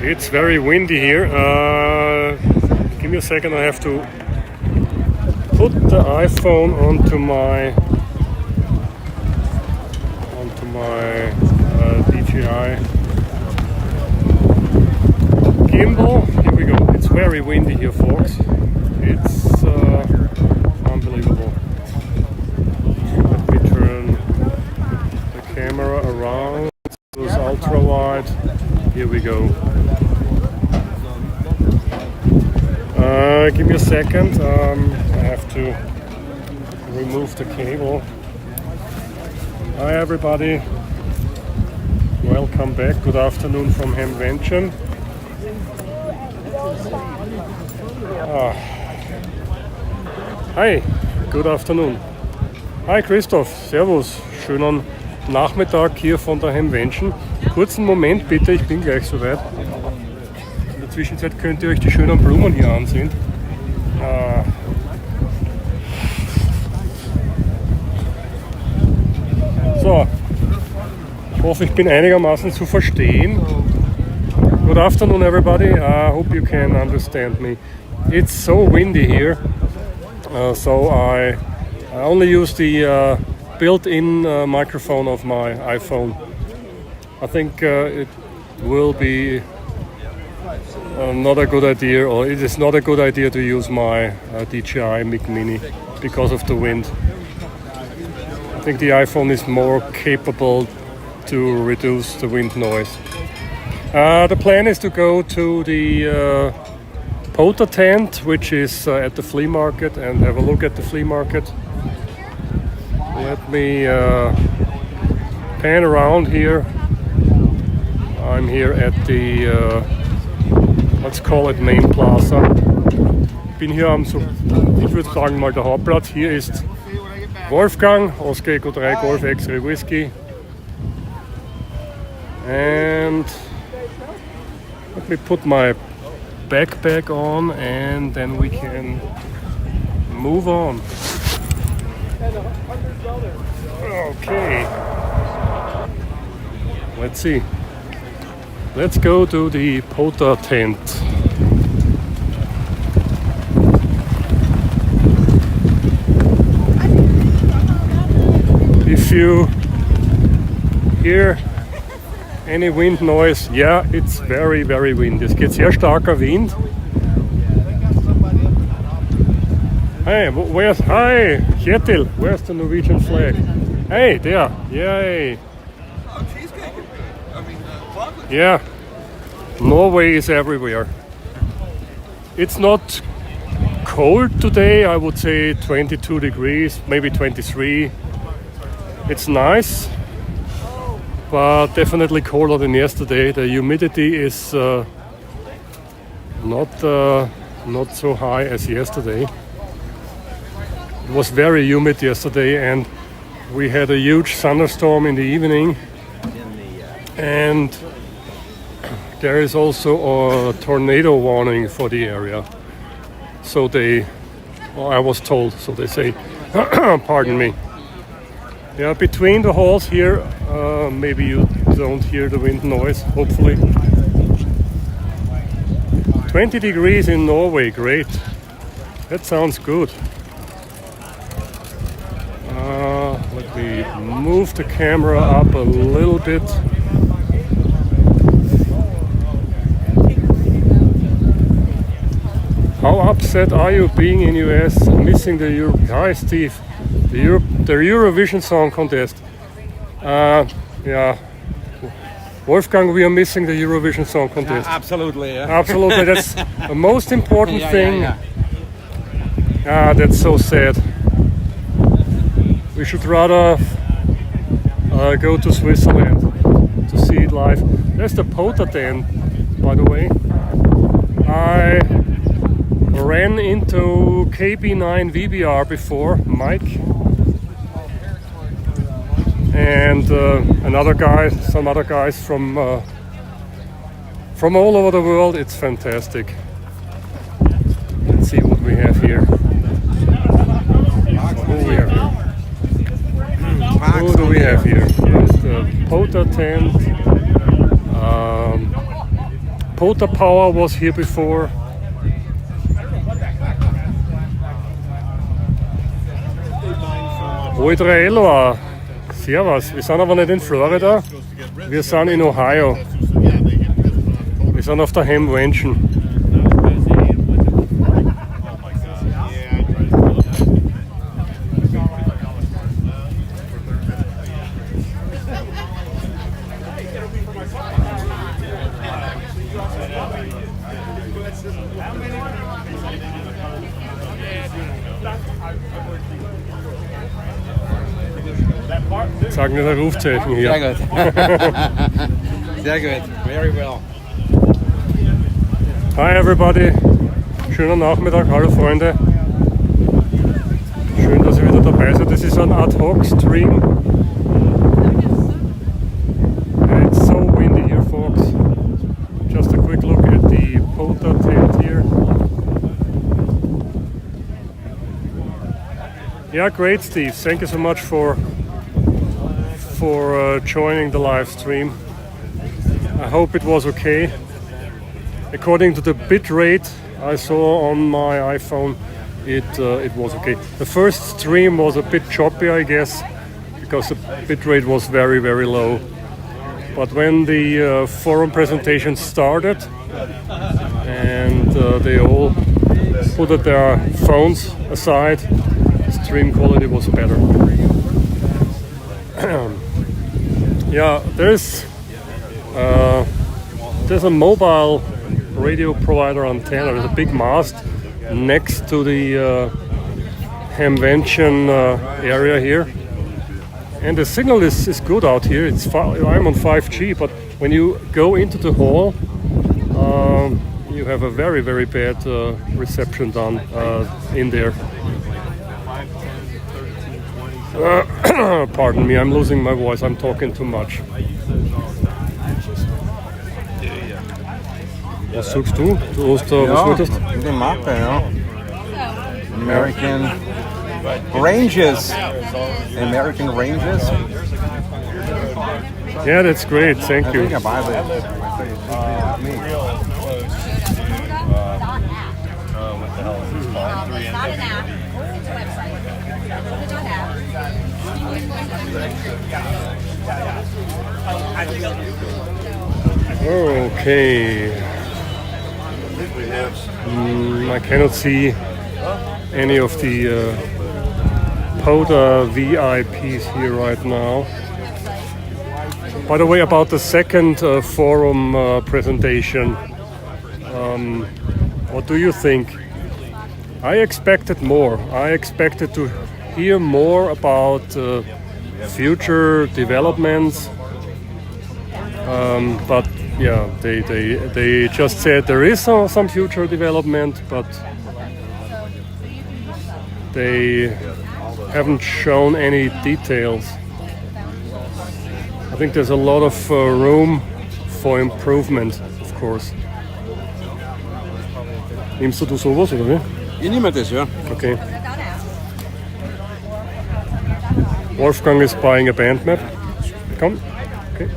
It's very windy here. Give me a second, I have to put the iPhone onto my DJI gimbal. Here we go. It's very windy here, folks. It's unbelievable. Let me turn the camera around. It goes ultra wide. Here we go. Give me a second. I have to remove the cable. Hi everybody. Welcome back. Good afternoon from Hamvention. Hi, good afternoon. Hi Christoph, servus. Schönen Nachmittag hier von der Hamvention. Kurzen Moment bitte, ich bin gleich soweit. In der Zwischenzeit könnt ihr euch die schönen Blumen hier ansehen. So, ich hoffe, ich bin einigermaßen zu verstehen. Good afternoon everybody, I hope you can understand me. It's so windy here, so I only use the built-in microphone of my iPhone. I think it will be not a good idea, or it is not a good idea to use my DJI Mic Mini because of the wind. I think the iPhone is more capable to reduce the wind noise. The plan is to go to the POTA tent, which is at the flea market, and have a look at the flea market. Let me pan around here. I'm here at the, let's call it Main Plaza. Bin hier am, so, ich würde sagen mal der Hauptplatz. Hier ist Wolfgang, Oscar Echo 3 Golf X-Ray Whiskey. And let me put my backpack on and then we can move on. Okay. Let's see. Let's go to the POTA tent. If you hear any wind noise, yeah, it's very, very windy. Es geht sehr starker Wind. Hey, hi, Kjetil, where's the Norwegian flag? Hey, there, yay. Oh, cheesecake. Chocolate. Yeah, Norway is everywhere. It's not cold today, I would say 22 degrees, maybe 23. It's nice, but definitely colder than yesterday. The humidity is not so high as yesterday. It was very humid yesterday, and we had a huge thunderstorm in the evening. And there is also a tornado warning for the area. So I was told, so they say, pardon me. Yeah, between the halls here, maybe you don't hear the wind noise, hopefully. 20 degrees in Norway, great. That sounds good. Let me move the camera up a little bit. How upset are you being in US, missing the Hi Steve, the Eurovision Song Contest? Yeah, Wolfgang, we are missing the Eurovision Song Contest. Yeah, absolutely. Yeah. Absolutely, that's the most important thing. Yeah. That's so sad. We should rather go to Switzerland to see it live. There's the POTA tent, by the way. I ran into KB9 VBR before, Mike, and some other guys from all over the world. It's fantastic. Let's see what we have here. Who do we have here? There's the POTA tent. POTA Power was here before. Wo Israel, servus. Wir sind aber nicht in Florida, wir sind in Ohio. Wir sind auf der Hamvention. Sagen wir Rufzeichen hier. Sehr gut. Sehr gut. Very well. Hi everybody. Schöner Nachmittag, hallo Freunde. Schön, dass ihr wieder dabei seid. Das ist ein Ad-Hoc-Stream. And it's so windy here, folks. Just a quick look at the POTA tent here. Yeah, great, Steve. Thank you so much for joining the live stream. I hope it was okay. According to the bit rate I saw on my iPhone, it was okay. The first stream was a bit choppy, I guess, because the bit rate was very, very low. But when the forum presentation started and they all put their phones aside, stream quality was better. Yeah, there's a mobile radio provider antenna. There's a big mast next to the Hamvention area here, and the signal is good out here. I'm on 5G, but when you go into the hall, you have a very, very bad reception done in there. Pardon me, I'm losing my voice. I'm talking too much. Was suchst du? Du hast was wolltest? Die Mappe, ja. American Ranges. American Ranges. Yeah, that's great. Thank I you. think I buy this. Okay. I cannot see any of the POTA VIPs here right now. By the way, about the second forum presentation, what do you think? I expected more. I expected to hear more about future developments, but yeah, they just said there is some future development, but they haven't shown any details. I think there's a lot of room for improvement, of course. Nimmst du sowas oder wie? Ich nehme das, ja. Okay. Wolfgang is buying a band map. Komm. Okay.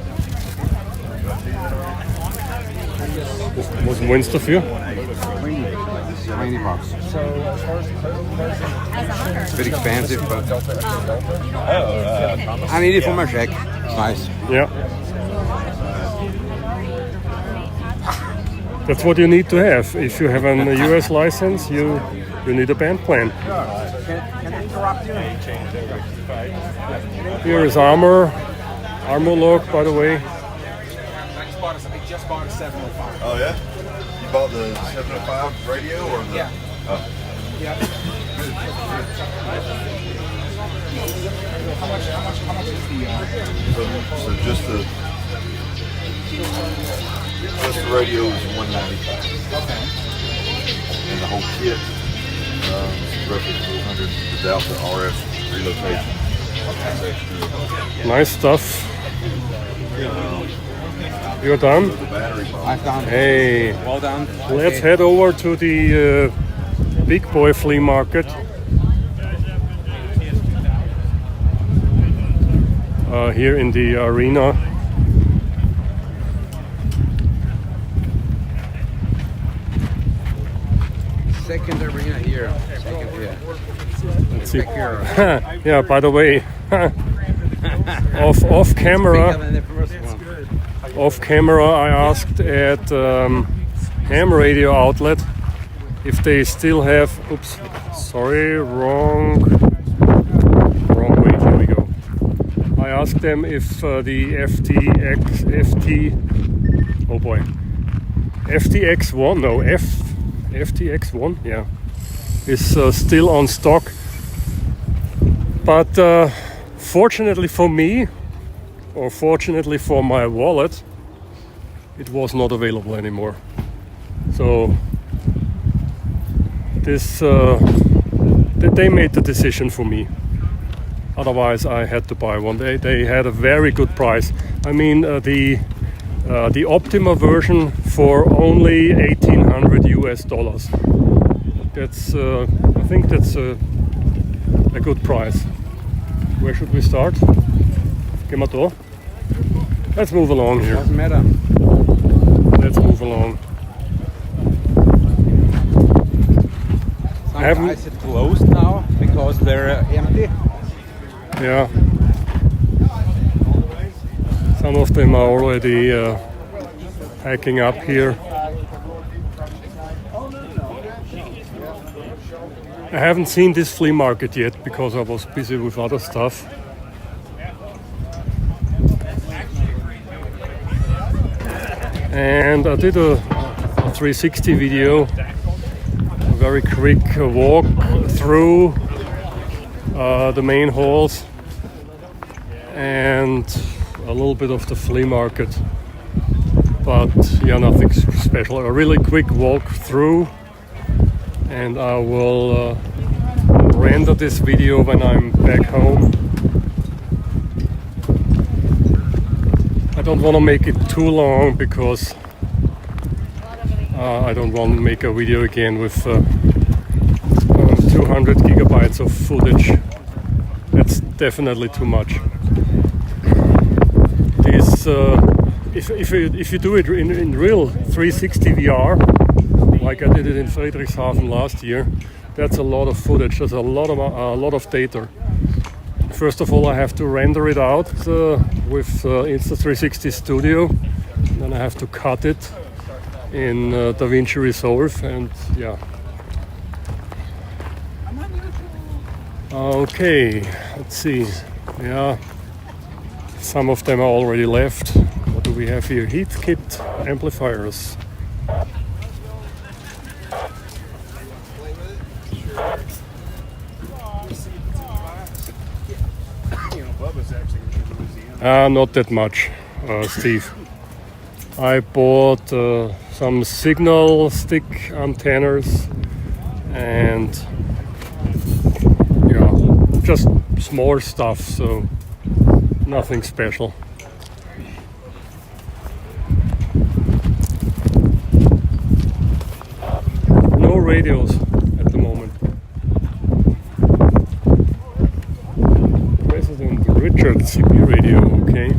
Was willst du dafür? 20 bucks. It's a bit expensive, but I need it for my shack. It's nice. Yeah. That's what you need to have. If you have a US license, you need a band plan. Can I interrupt you? Here is armor lock, by the way. I just bought a 705. Oh yeah? You bought the 705 radio or the? Yeah. Oh. Yeah. How much is the? So just the radio is $195. Okay. And the whole kit is roughly $400 without the RF relocation. That's extra. Nice stuff. You're done? The battery box. I've done. Hey, Well done. let's head over to the big boy flea market. Here in the arena. second arena here. Second here. Let's see. Back here. Yeah, by the way, off Bigger camera, than the first one. off camera, I asked at ham radio outlet if they still have. Oops, sorry, wrong way. Here we go. I asked them if the FTX1, no, FTX1, yeah, is still on stock. But fortunately for me, or fortunately for my wallet, it was not available anymore. So this they made the decision for me. Otherwise, I had to buy one. They had a very good price. I mean, the Optima version for only $1,800 US. That's I think that's a good price. Where should we start? Gehen wir da? Let's move along here. Doesn't matter. Let's move along. Some Haven't- guys are closed now because they're empty. Yeah. Some of them are already packing up here. I haven't seen this flea market yet because I was busy with other stuff. And I did a 360 video, a very quick walk through the main halls and a little bit of the flea market, but yeah, nothing special. A really quick walk through, and I will render this video when I'm back home. I don't want to make it too long because I don't want to make a video again with 200 gigabytes of footage. That's definitely too much. This, if you do it in real 360 VR, like I did it in Friedrichshafen last year, that's a lot of footage. That's a lot of data. First of all, I have to render it out with Insta360 Studio. Then I have to cut it in DaVinci Resolve, and yeah. Okay, let's see. Yeah, some of them are already left. What do we have here? Heat kit amplifiers. Not that much, Steve. I bought some signal stick antennas and yeah, just small stuff, so nothing special. No radios at the moment. President Richard CB radio, okay.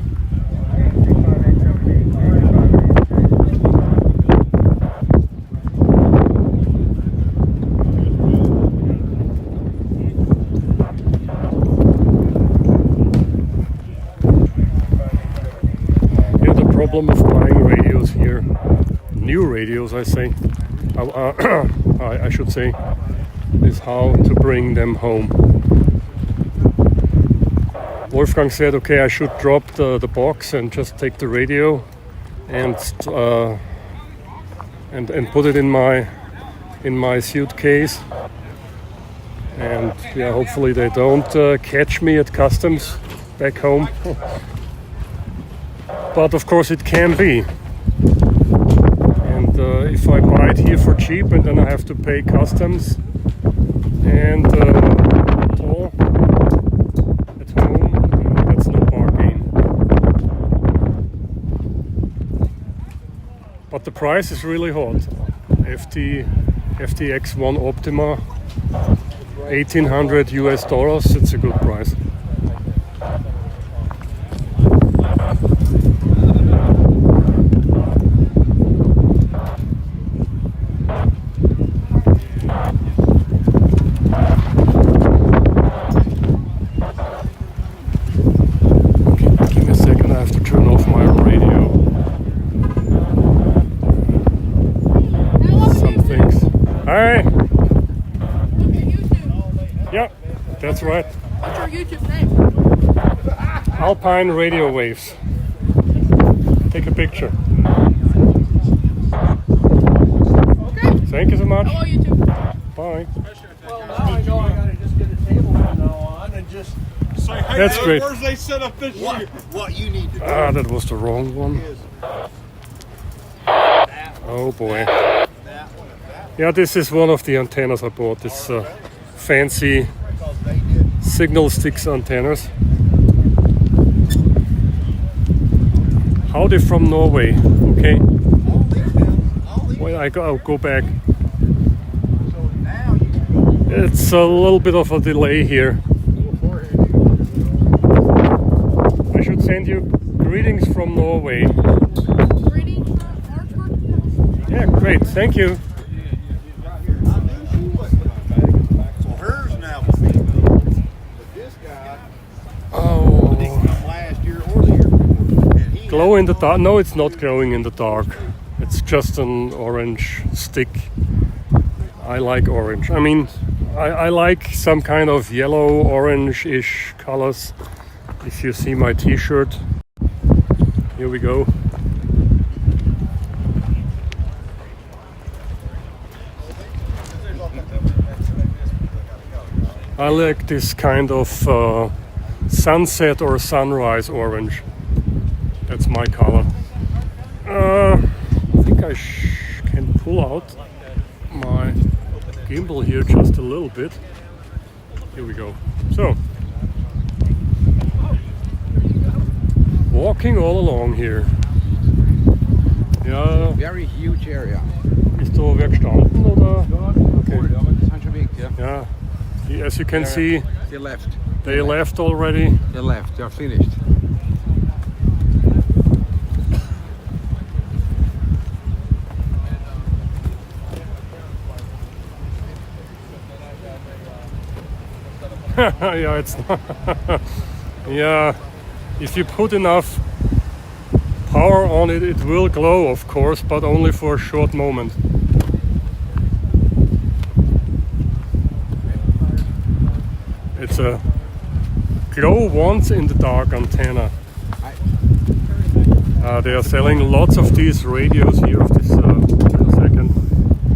Problem of buying radios here, new radios I say, I should say, is how to bring them home. Wolfgang said, okay, I should drop the box and just take the radio and put it in my suitcase, and yeah, hopefully they don't catch me at customs back home. But of course it can be, and if I buy it here for cheap and then I have to pay customs and toll at home, that's no bargain. But the price is really hot. FTX1 Optima, $1,800 US, it's a good price. That's right. What's your YouTube name? Alpine Radio Waves. Take a picture. Okay. Thank you so much. Hello, YouTube. Bye. Well, now I know I gotta just get a table from now on and just say, hey, That's great. where's they set up this year? What you need to do Ah, that was the wrong one. is Oh boy. Yeah, this is one of the antennas I bought. This fancy signal sticks antennas. Howdy from Norway. Okay. Well, I'll go back. It's a little bit of a delay here. I should send you greetings from Norway. Greetings from Orangeburg. Yeah, great. Thank you. So hers now will be, but this guy Oh, didn't come last year or the year before. And he glow in the dark. No, it's not glowing in the dark. It's just an orange stick. I like orange. I mean, I like some kind of yellow, orange-ish colors. If you see my t-shirt, here we go. I like this kind of sunset or sunrise orange. That's my color. I think I can pull out my gimbal here just a little bit. Here we go. So, walking all along here. Ja, very huge area. bist du wer gestanden oder? Okay. Such a big, yeah. Yeah, as you can see, They left. they left already. They left. They're finished. Yeah, it's yeah. If you put enough power on it, it will glow, of course, but only for a short moment. It's a glow once in the dark antenna. They are selling lots of these radios here. Of this, wait a second.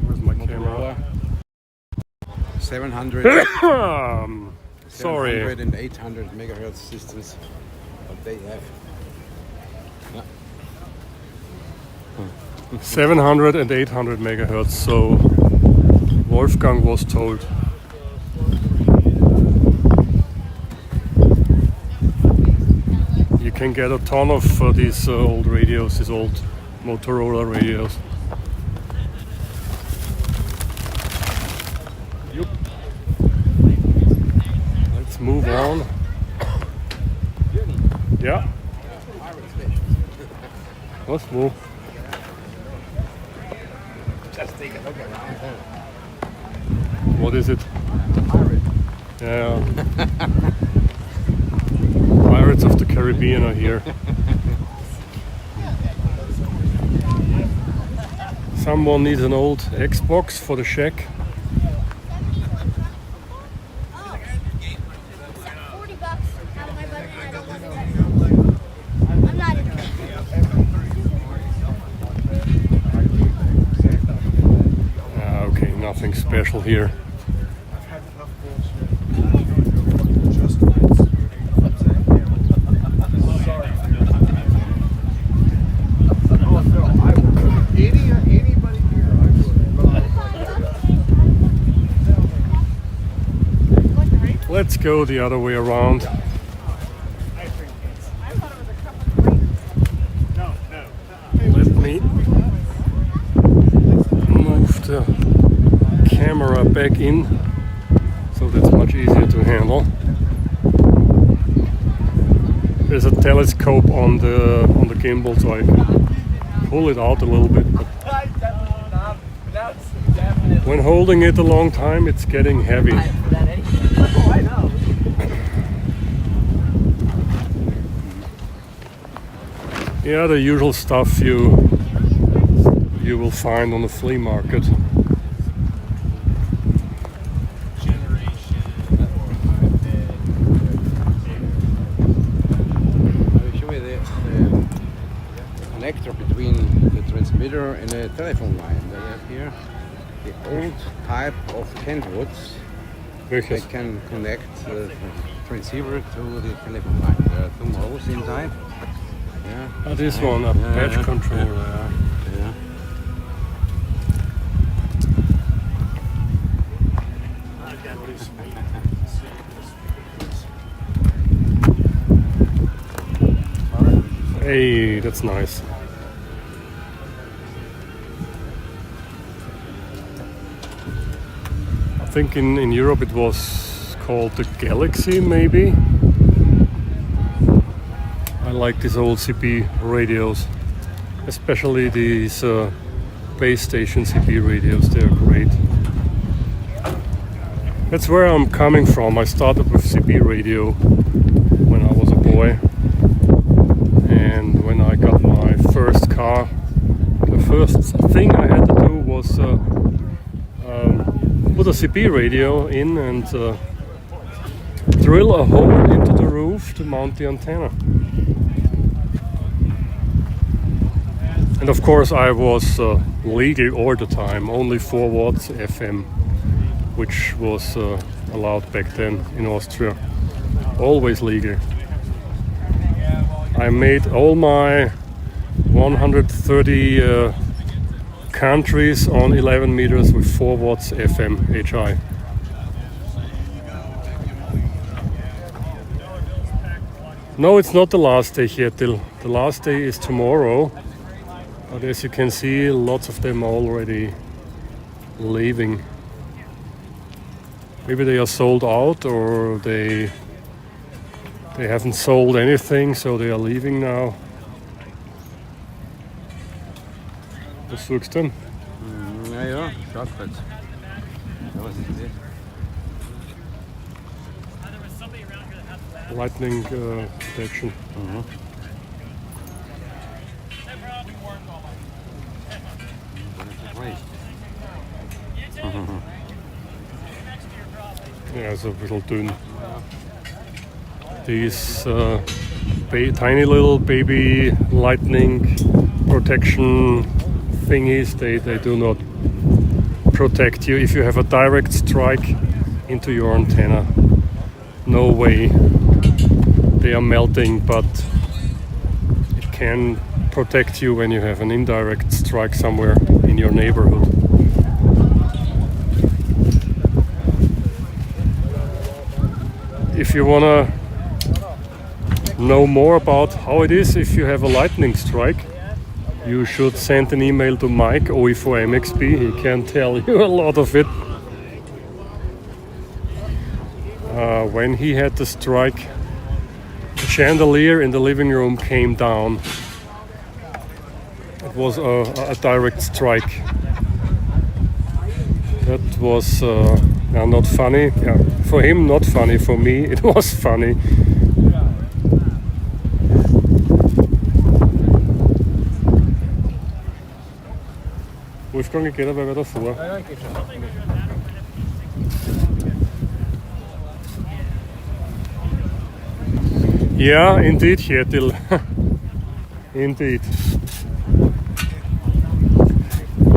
Where's my camera? 700, Sorry. 700 and 800 megahertz systems. What they have. 700 and 800 megahertz, so Wolfgang was told. You can get a ton of these old radios, these old Motorola radios. Yup. Let's move on. Yeah. Let's move. Just take a look at it. What is it? Pirate. Yeah. Pirates of the Caribbean are here. Someone needs an old Xbox for the shack. $40 out of my budget. I don't want to. I'm not interested. Okay, nothing special here. Let's go the other way around. Let me move the camera back in, so that's much easier to handle. There's a telescope on the gimbal, so I can pull it out a little bit. But when holding it a long time, it's getting heavy. Yeah, the usual stuff you will find on the flea market. telephone line. They have here the old type of 10 watts. They Welches? can connect the transceiver to the telephone line. There are two models inside. Yeah. Ah, this one, a patch controller. Yeah. Yeah. Hey, that's nice. I think in Europe it was called the Galaxy, maybe. I like these old CB radios, especially these base station CB radios. They're great. That's where I'm coming from. I started with CB radio when I was a boy. And when I got my first car, the first thing I had to do was put a CB radio in and drill a hole into the roof to mount the antenna. And of course I was legal all the time, only 4 watts FM, which was allowed back then in Austria. Always legal. I made all my 130 countries on 11 meters with 4 watts FM HI. No, it's not the last day, Kjetil. The last day is tomorrow. But as you can see, lots of them are already leaving. Maybe they are sold out or they haven't sold anything, so they are leaving now. Was suchst du denn? Ja, ja, Shortcuts. Ja, was ist das? Lightning protection. Yeah, it's a little dünn. These tiny little baby lightning protection thingies, they do not protect you if you have a direct strike into your antenna. No way. They are melting, but it can protect you when you have an indirect strike somewhere in your neighborhood. If you wanna know more about how it is if you have a lightning strike, you should send an email to Mike, OE4MXB. He can tell you a lot of it. When he had the strike, the chandelier in the living room came down. It was a direct strike. That was not funny. Yeah, for him, not funny. For me, it was funny. Wolfgang, ich gehe dabei weiter vor. Yeah, indeed, Kjetil. Indeed.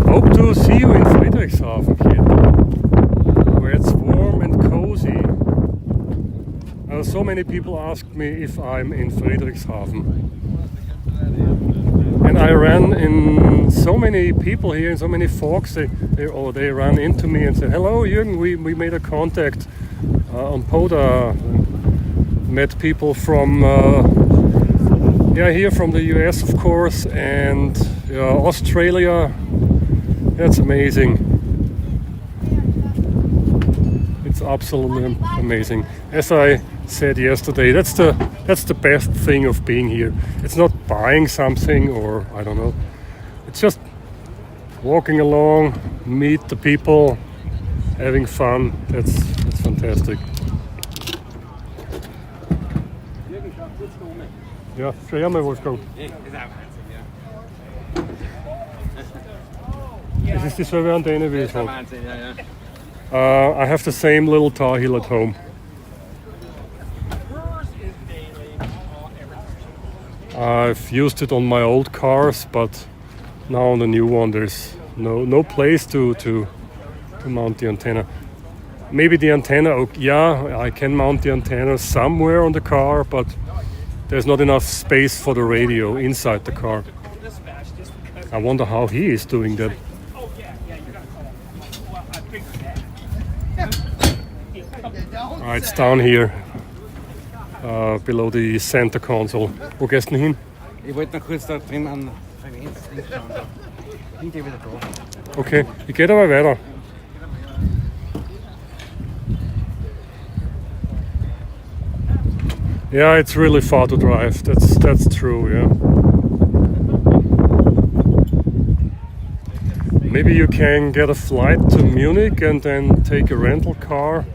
Hope to see you in Friedrichshafen, Kjetil, where it's warm and cozy. So many people ask me if I'm in Friedrichshafen. And I ran in so many people here, and so many folks, they ran into me and said, hello Jürgen, we made a contact on POTA. Met people from here from the US, of course, and Australia. That's amazing. It's absolutely amazing. As I said yesterday, that's the best thing of being here. It's not buying something or I don't know. It's just walking along, meet the people, having fun. That's fantastic. Ja, schau her mal, Wolfgang. Das ist dieselbe Antenne wie ich habe. I have the same little Tar Heel at home. I've used it on my old cars, but Now on the new one, there's no place to mount the antenna. Maybe the antenna, yeah, I can mount the antenna somewhere on the car, but there's not enough space for the radio inside the car. I wonder how he is doing that. It's down here, below the center console. Wo gehst du denn hin? Ich wollte noch kurz da drin an Frequenz hinschauen. Bin gleich wieder da. Okay, ich gehe aber weiter. Yeah, it's really far to drive. That's true, yeah. Maybe you can get a flight to Munich and then take a rental car.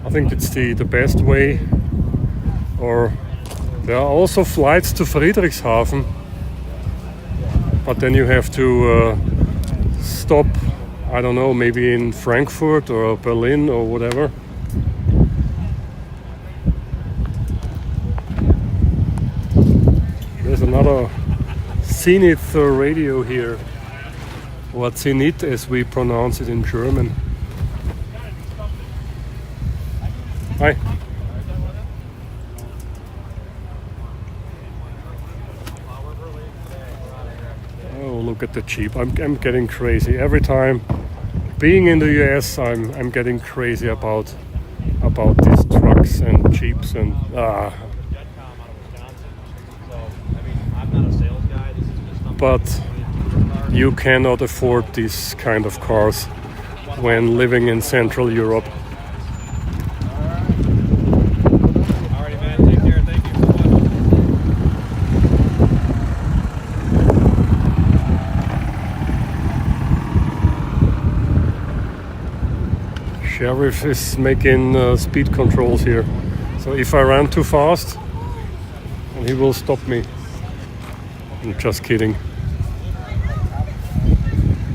I think it's the best way. Or there are also flights to Friedrichshafen, but then you have to stop, I don't know, maybe in Frankfurt or Berlin or whatever. There's another Zenith radio here, or Zenith as we pronounce it in German. Hi. Oh, look at the Jeep. I'm getting crazy. Every time being in the US, I'm getting crazy about these trucks and Jeeps and but you cannot afford these kind of cars when living in Central Europe. Alrighty, man. Take care. Thank you. Sheriff is making speed controls here. So if I run too fast, he will stop me. I'm just kidding.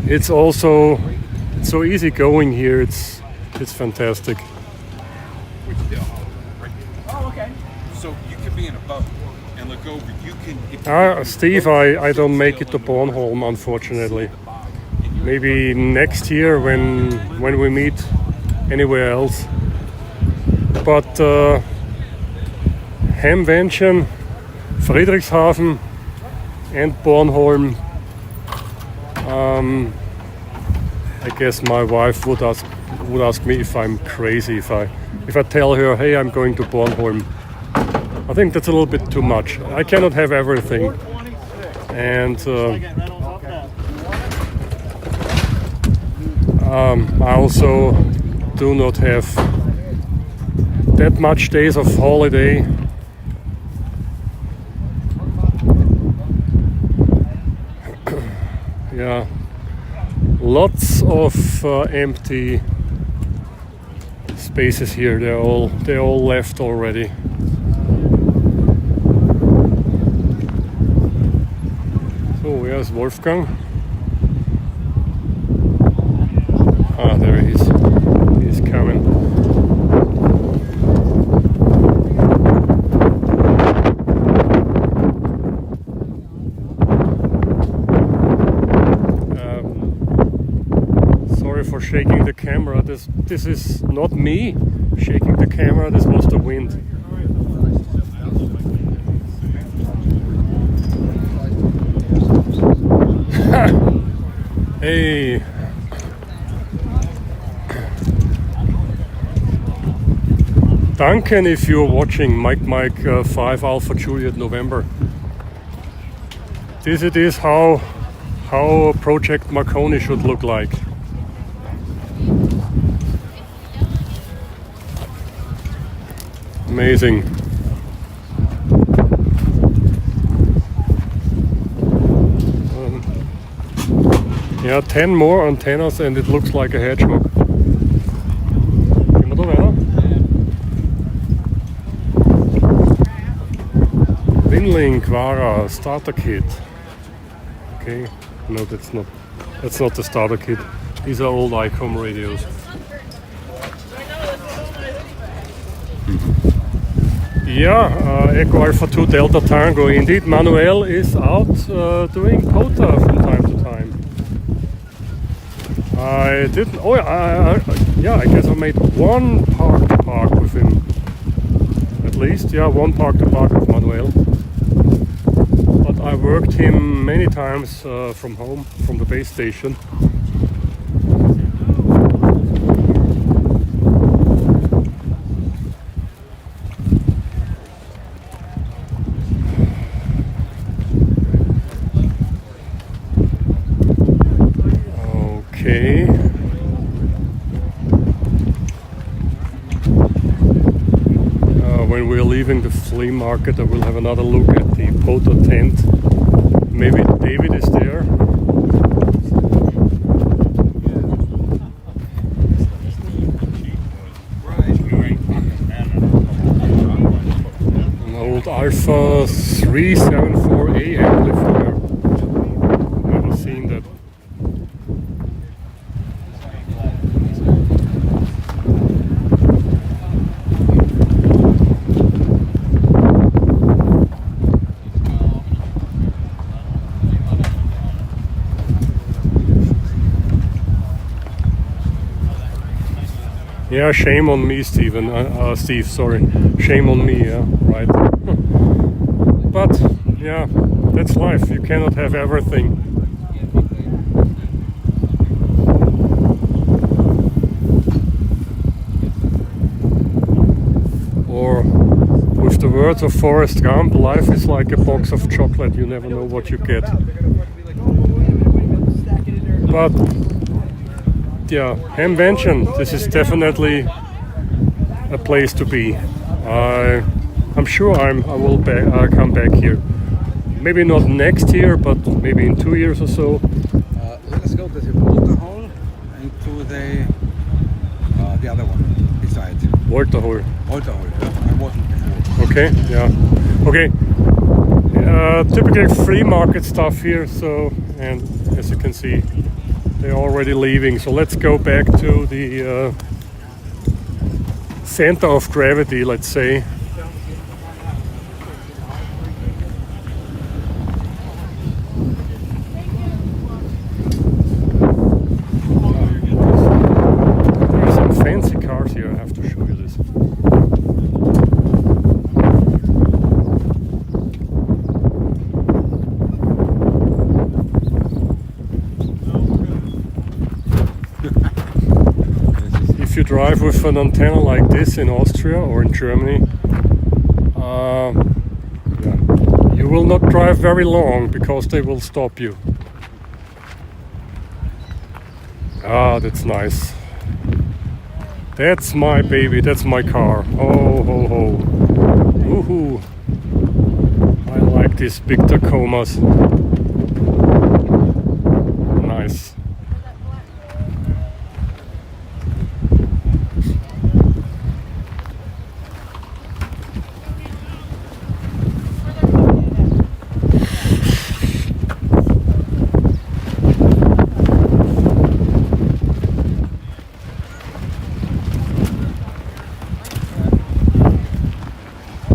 It's also so easy going here. It's fantastic. Oh, okay. So you could be in a boat and look over. You can. Steve, I don't make it to Bornholm, unfortunately. Maybe next year when we meet anywhere else. But Hamvention, Friedrichshafen, and Bornholm. I guess my wife would ask me if I'm crazy if I tell her, hey, I'm going to Bornholm. I think that's a little bit too much. I cannot have everything, and I also do not have that much days of holiday. Yeah, lots of empty spaces here. They're all left already. So where's Wolfgang? Ah, there he is. He's coming. For shaking the camera. This is not me shaking the camera, this was the wind. Hey. Duncan, if you're watching, Mike 5 Alpha Juliet November. This it is how Project Marconi should look like. Amazing. Yeah, 10 more antennas and it looks like a hedgehog. Gehen wir da weiter? Winlink, Vara, starter kit. Okay, no, that's not the starter kit. These are old ICOM radios. Yeah, Echo Alpha 2 Delta Tango. Indeed, Manuel is out doing POTA from time I didn't. Oh, yeah. I guess I made one park to park with him. At least, yeah, one park to park with Manuel. But I worked him many times from home, from the base station. Okay. When we're leaving the flea market, I will have another look at the POTA tent. Maybe David is there. An old Alpha 374A amplifier. Never seen that. Yeah, shame on me, Steve, sorry. Shame on me, yeah, right. But, yeah, that's life. You cannot have everything. Or, with the words of Forrest Gump, life is like a box of chocolate. You never know what you get. But, yeah, Hamvention, this is definitely a place to be. I'm sure I will come back here. Maybe not next year, but maybe in 2 years or so. Let us go to the waterhole and to the other one beside. Waterhole. Waterhole, yeah. I wasn't before. Okay, yeah. Okay. Typical flea market stuff here, so, and as you can see, they're already leaving. So let's go back to the center of gravity, let's say. There are some fancy cars here, I have to show you this. If you drive with an antenna like this in Austria or in Germany, yeah, you will not drive very long because they will stop you. Ah, that's nice. That's my baby, that's my car. Oh, ho, ho. Woohoo. I like these big Tacomas. Nice.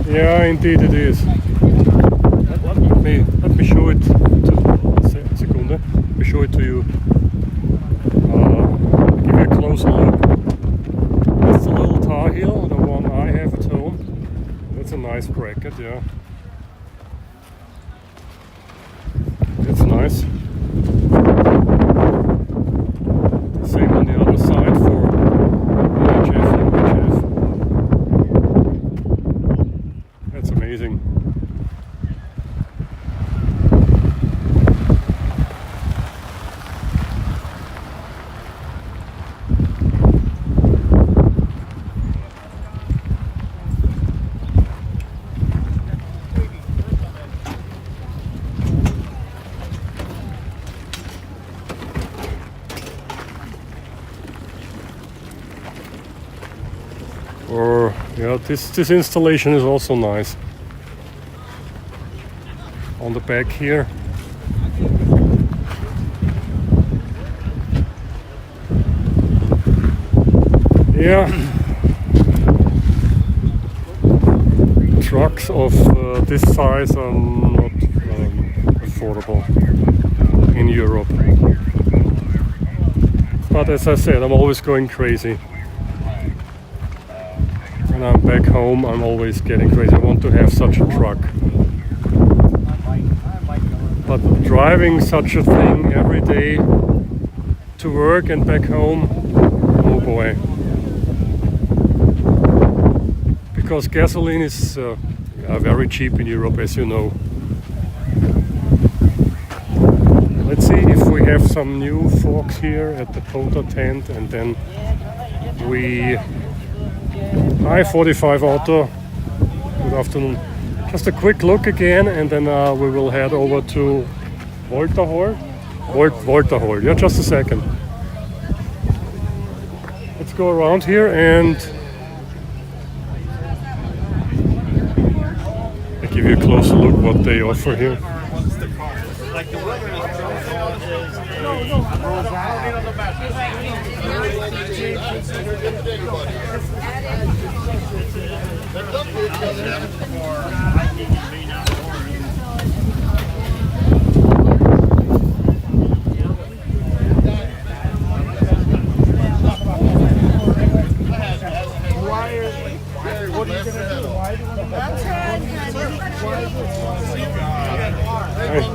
Yeah, indeed it is. Let me show it to Sekunde. Let me show it to you. Give you a closer look. That's the little Tar Heel, the one I have at home. That's a nice bracket, yeah. That's nice. Same on the other side for UHF. That's amazing. Or yeah, this installation is also nice. On the back here. Yeah. Trucks of this size are not affordable in Europe. But as I said, I'm always going crazy. When I'm back home, I'm always getting crazy. I want to have such a truck. But driving such a thing every day to work and back home, oh boy. Because gasoline is very cheap in Europe, as you know. Let's see if we have some new folks here at the POTA tent, and then we... Hi 45 Auto, good afternoon. Just a quick look again, and then we will head over to Volterhol. Yeah, just a second. Let's go around here and I'll give you a closer look what they offer here.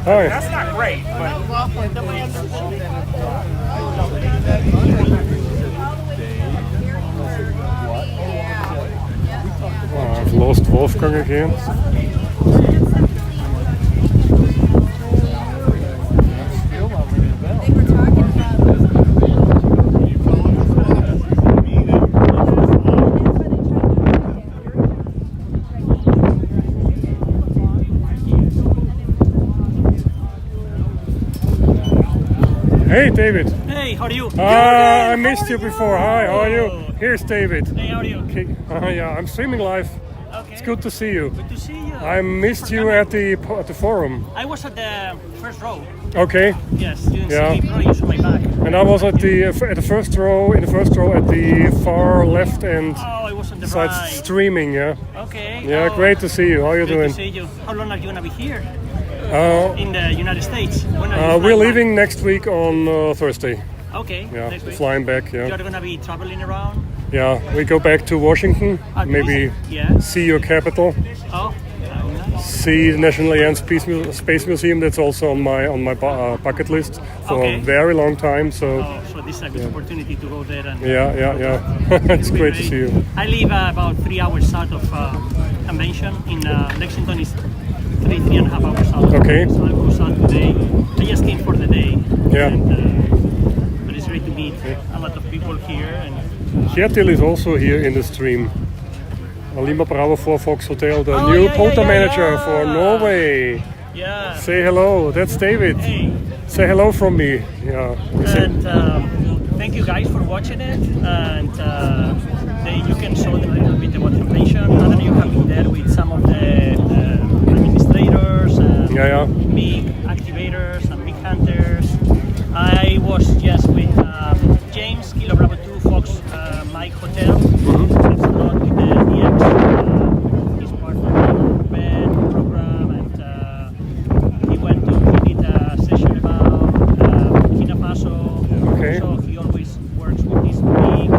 Hi. That's not great, but Oh, I've lost Wolfgang again. Hey David. Hey, how are you? I missed you before. Hi, how are you? Here's David. Hey, how are you? Okay. Yeah, I'm streaming live. Okay. It's good to see you. Good to see you. I missed you at the forum. I was at the first row. Okay. Yes, you didn't Yeah. see me, probably you saw my back. And I was at the first row, in the first row at the far left end Oh, I was on the side right. streaming. Yeah. Okay. Yeah, Oh, great to see you. How are you Good doing? to see you. How long are you gonna be here Uh, in the United States? When are you we're flying leaving next week on Thursday. back? Okay. Yeah, Next week. flying back. You're Yeah. gonna be traveling around. Yeah, we go back to Washington. Maybe Yeah. see your capital. Oh. Nice. See the National Air and Space Museum. That's also on my bucket list for Okay. a very long time. So Oh, so this is a good opportunity to go there and. yeah. It's great to see you. I live about 3 hours south of Hamvention. In Lexington is three and a half hours south. Okay. So I'll go south today. I just came for the day. Yeah. And, but it's great to meet a lot of people here. And Kjetil is also here in the stream. Lima Bravo 4 Fox Hotel, the Oh, new yeah, POTA yeah, manager yeah. for Norway. yeah. Say hello. That's David. Hey. Say hello from me. Yeah. And thank you guys for watching it. And you can show them a little bit about Hamvention. I don't know, you have been there with some of the administrators and Yeah. big activators and big hunters. I was just with James, Kilo Bravo 2, Fox Mike Hotel. It's a lot with the DX. He's part of the bed program, and he did a session about Burkina Faso. Okay. So he always works with these big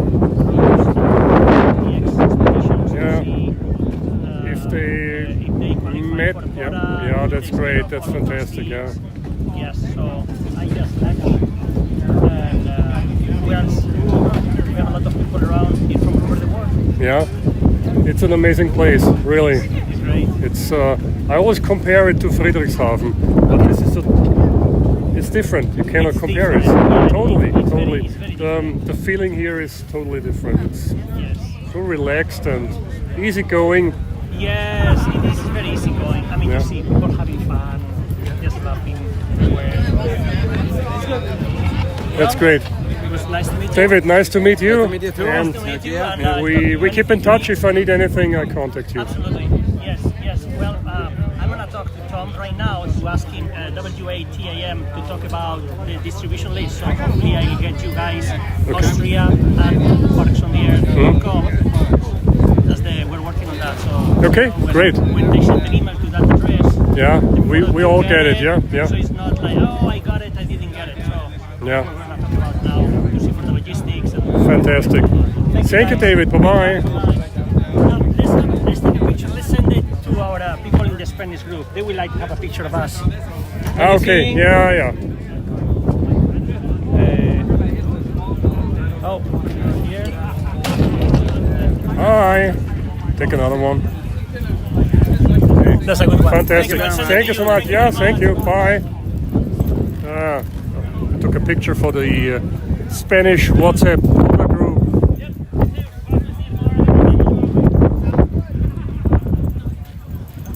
DX expeditions Yeah. to see If they qualify met, for the yeah, quota, yeah, if that's they great. stay That's up all of those fantastic. Yeah. things. Yes, so I just left, and we have a lot of people around here from all over the world. Yeah. It's an amazing place, really. It's great. It's I always compare it to Friedrichshafen, but this is it's different. You cannot It's compare it. different, yeah, Totally, it's very- totally. it's very different. The feeling here is totally different. It's Yes. so relaxed and easygoing. Yes, it is very easy going. I mean, Yeah. you see people having fun, just laughing everywhere. It's good. That's great. It was nice to meet you. David, nice to meet you. Nice to meet you too. And Nice to meet you. Yeah. And, we keep in touch. If I need anything, I contact you. Absolutely. Yes. Well, I'm going to talk to Tom right now to ask him WATAM to talk about the distribution list. So hopefully I get you guys Austria and parksontheair.com. We're working on that. So Okay, great. When they send an email to that address, Yeah, we all get it. Yeah. So it's not like, oh, I got it, I didn't get it. So Yeah. we're going to talk about now to see for Fantastic. Thank you, David. Bye-bye. Now, let's take a picture. Let's send it to our people in the Spanish group. They will like to have a picture of us. Okay, yeah. Oh, here. Hi. Take another one. That's a good one. Fantastic. Thank you so much. Yeah, thank you. Bye. I took a picture for the Spanish WhatsApp group.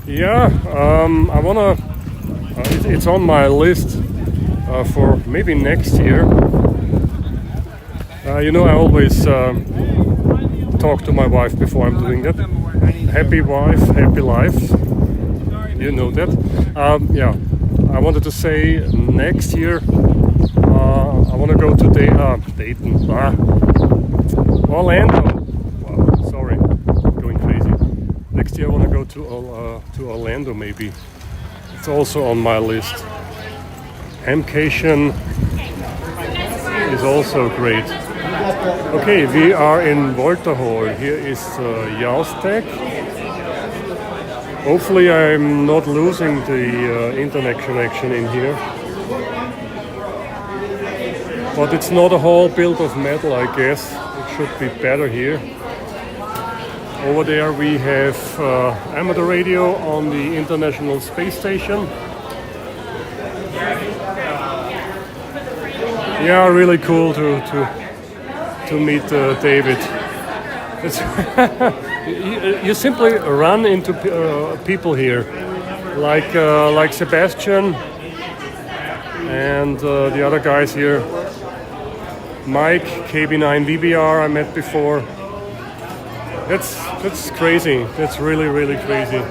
Yeah, I wanna. It's on my list for maybe next year. You know, I always talk to my wife before I'm doing that. Happy wife, happy life. You know that. Yeah, I wanted to say next year I want to go to Dayton. Orlando. Wow, sorry, going crazy. Next year I want to go to Orlando maybe. It's also on my list. Hamvention is also great. Okay, we are in Walterhall. Here is Jaustech. Hopefully I'm not losing the internet connection in here. But it's not a hall built of metal, I guess. It should be better here. Over there we have amateur radio on the International Space Station. Yeah, really cool to meet David. You simply run into people here, like Sebastian and the other guys here. Mike, KB9 VBR I met before. That's crazy. That's really crazy.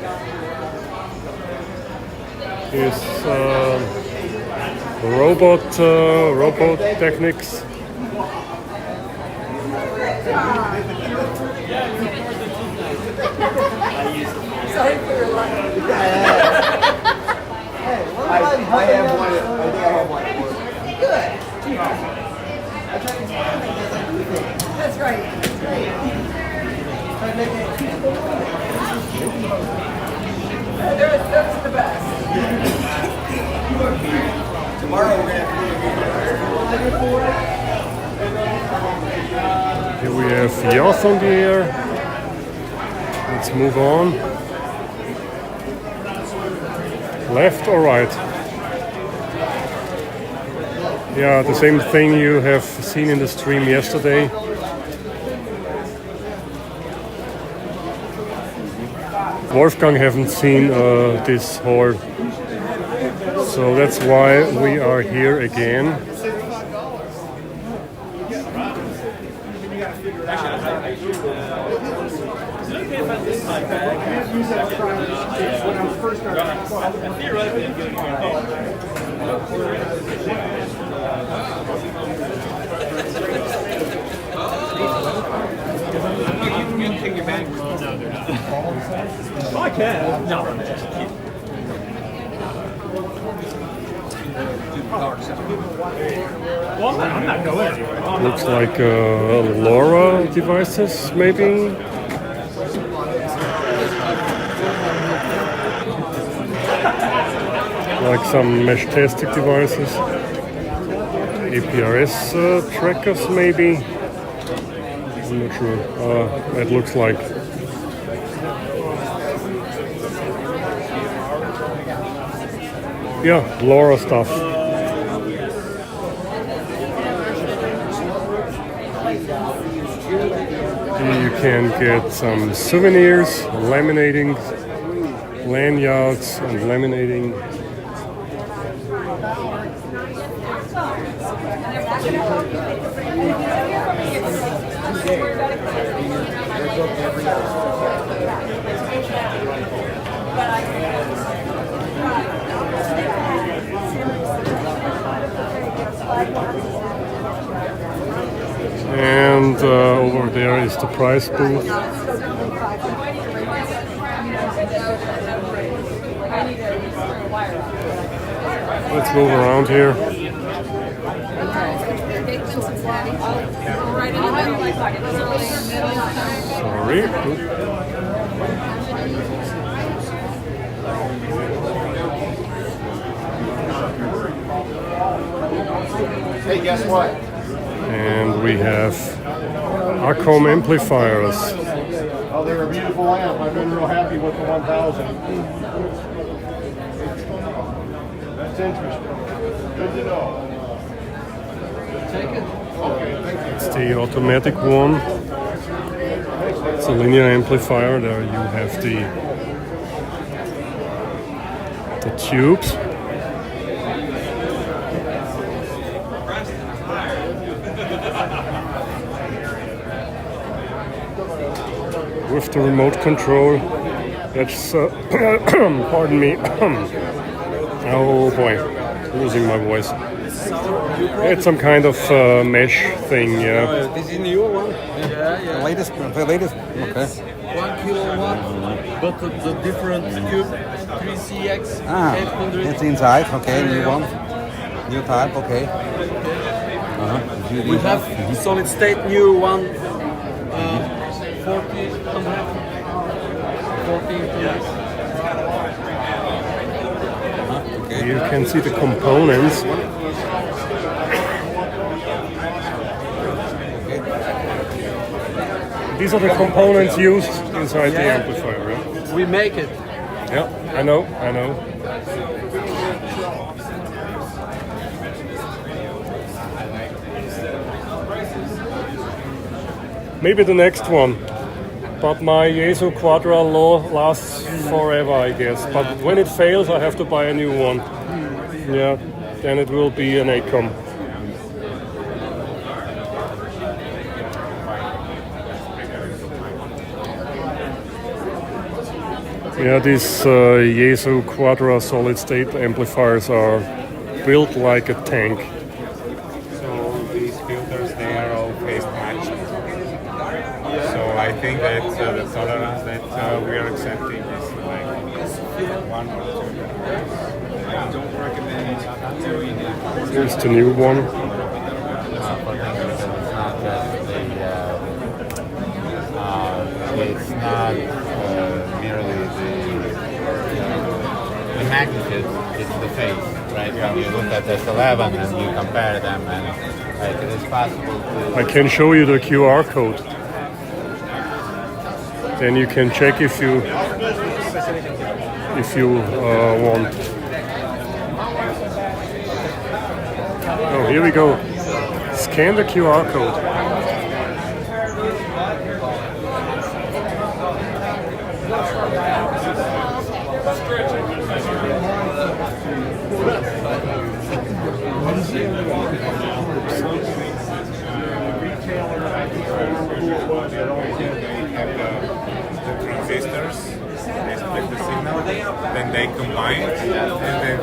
Here's robot techniques. Sorry for your luck. I have one. I think I have one. Good. I try to That's right. That's the best. Tomorrow we're going to Here we have Jos on the air. Let's move on. Left or right? Yeah, the same thing you have seen in the stream yesterday. Wolfgang haven't seen this hall, so that's why we are here again. I can. No. Well, I'm not going anywhere. Looks like LoRa devices, maybe. Like some mesh testing devices. APRS trackers, maybe. I'm not sure. It looks like. Yeah, LoRa stuff. Here you can get some souvenirs, laminating, lanyards and laminating. And over there is the prize booth. Let's move around here. Right in the middle, like Sorry. Hey, guess what? And we have Acom amplifiers. Oh, they're a beautiful lamp. I've been real happy with the 1000. That's interesting. Good to know. Take it. Okay, thank you. It's the automatic one. It's a linear amplifier. There you have the tubes. With the remote control. That's pardon me. Oh boy, losing my voice. It's some kind of mesh thing, yeah. This is new one? Yeah. The latest? Okay. 1 kilowatt, but the different tube, 3CX, 800. It's inside, okay, new one. New type, okay. We have solid state new one, 40, 14. Okay. You can see the components. These are the components used inside the amplifier, right? We make it. Yeah, I know. Maybe the next one. But my Jesu Quadra law lasts forever, I guess. But when it fails, I have to buy a new one. Yeah, then it will be an Acom. Yeah, these Jesu Quadra solid-state amplifiers are built like a tank. So these filters, they are all phase matched. So I think that the tolerance that we are accepting is like 1 or 2. I don't recommend doing it. Here's the new one. It's not merely the magnitude, it's the phase, right? When you look at S11 and you compare them, and like, it is possible to... I can show you the QR code. Then you can check if you want. Oh, here we go. Scan the QR code. Transistors, they split the signal, then they combine, and then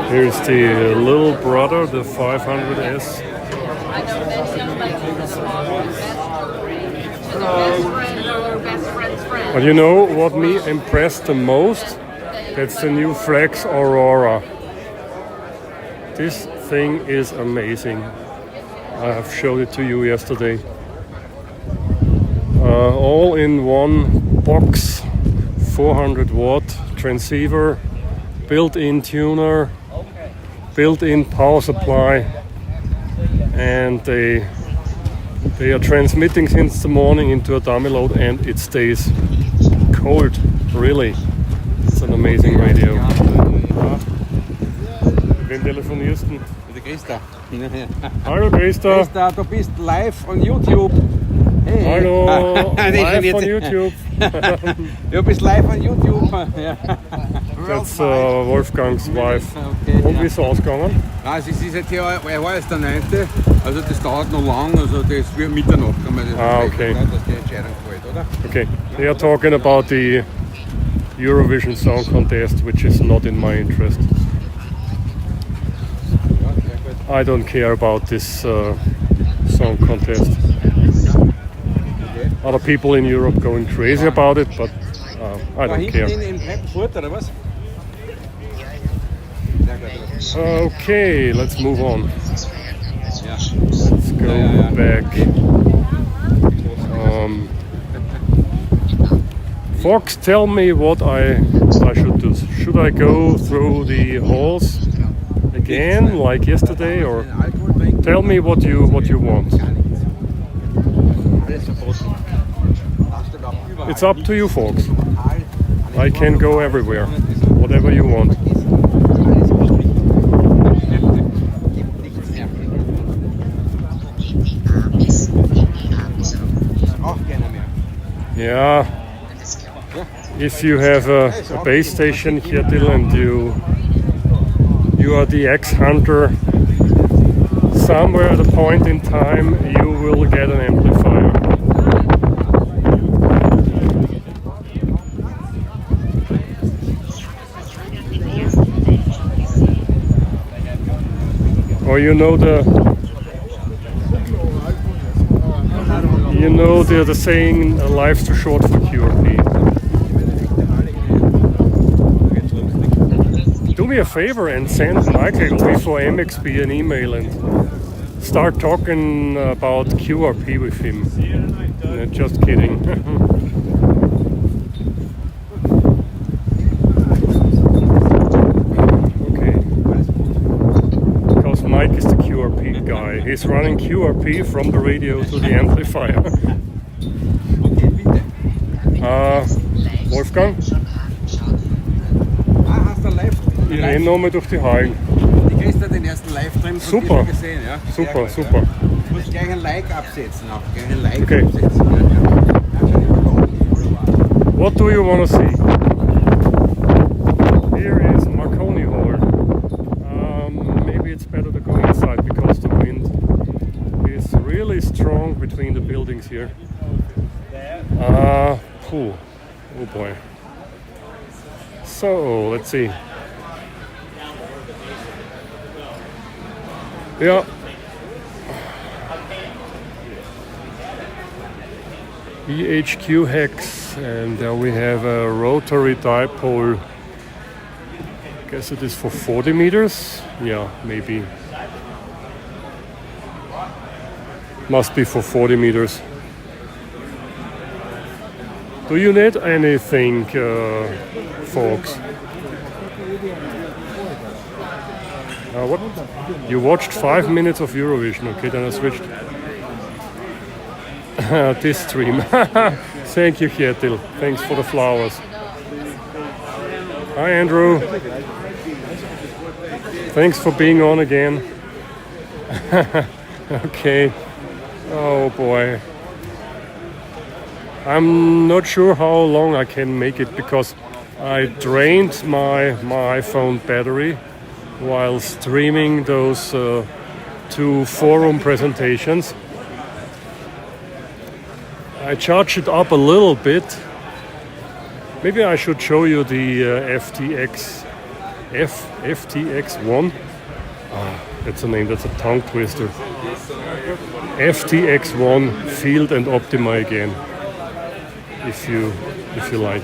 Here's the little brother, the 500S. I know that sounds like the smallest best friend or best friend's friend. But you know what me impressed the most? That's the new Flex Aurora. This thing is amazing. I have showed it to you yesterday. All in one box, 400 watt transceiver, built-in tuner, built-in power supply, and they are transmitting since the morning into a dummy load, and it stays cold. Really, it's an amazing radio. Wem telefonierst du? Der Christa. Hallo Christa. Christa, du bist live on YouTube. Hey. Hallo, live on jetzt. YouTube. Du bist live on YouTube. Ja. That's Wolfgangs wife. Okay, Und ja. wie ist es ausgegangen? Nein, es ist jetzt hier, er war jetzt der 9. Also das dauert noch lang, also das wird Mitternacht, kann man das Okay. dass die Entscheidung fällt, oder? Okay, they are talking about the Eurovision Song Contest, which is not in my interest. I don't care about this song contest. Other people in Europe going crazy about it, but I don't care. Hinten in Frankfurt, oder was? Sehr gut. Okay, let's move on. Yeah. Let's go back. Fox, tell me what I should do. Should I go through the halls again, like yesterday, or tell me what you want? It's up to you, Fox. I can go everywhere, whatever you want. Yeah, if you have a base station here, Dylan, and you are the ex-hunter, somewhere at a point in time you will get an amplifier. Or you know the saying, life's too short for QRP. Do me a favor and send Michael before MXP an email and start talking about QRP with him. Just kidding. Mike is the QRP guy. He's running QRP from the radio to the amplifier. Wolfgang? Hast du live? Ich renne nochmal durch die Hallen. Ich kriegst ja den ersten Livestream von Super. dir gesehen, ja? Super, super. Du musst gleich ein Like absetzen auch. Gleich ein Like Okay. absetzen. What do you want to see? Here is Marconi Hall. Maybe it's better to go inside because the wind is really strong between the buildings here. Oh boy. So let's see. Yeah. EHQ hex, and there we have a rotary dipole. Guess it is for 40 meters. Yeah, maybe. Must be for 40 meters. Do you need anything, folks? What? You watched 5 minutes of Eurovision. Okay, then I switched. This stream. Thank you, Kjetil. Thanks for the flowers. Hi, Andrew. Thanks for being on again. Okay. Oh boy. I'm not sure how long I can make it because I drained my iPhone battery while streaming those 2 forum presentations. I charged it up a little bit. Maybe I should show you the FTX1. That's a name, that's a tongue twister. FTX1 Field and Optima again, if you like.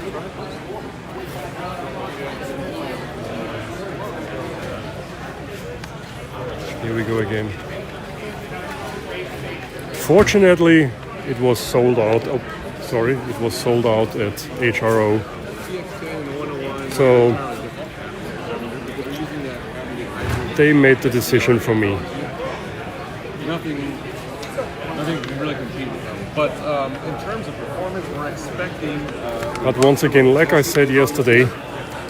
Here we go again. Fortunately, it was sold out. Oh, sorry, it was sold out at HRO. So they made the decision for me. Nothing really compete with them. But in terms of performance, we're expecting. But once again, like I said yesterday,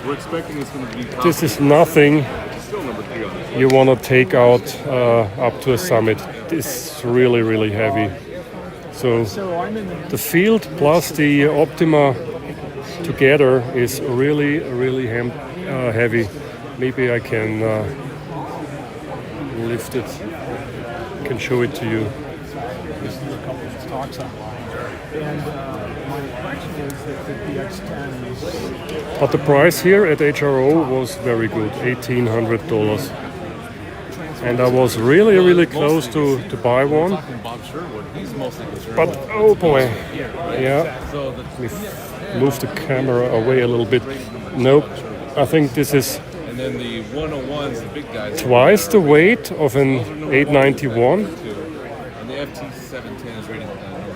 we're expecting it's going to be. This is nothing you want to take out up to a summit. This is really, really heavy. So the Field plus the Optima together is really, really heavy. Maybe I can lift it. I can show it to you. This is a couple of stocks online. And my impression is that the X10 is... But the price here at HRO was very good, $1,800. And I was really, really close to buy one. But oh boy, yeah. Let me move the camera away a little bit. Nope, I think this is And then the 101s, the big guys. Twice the weight of an 891. And the FT710 is rated number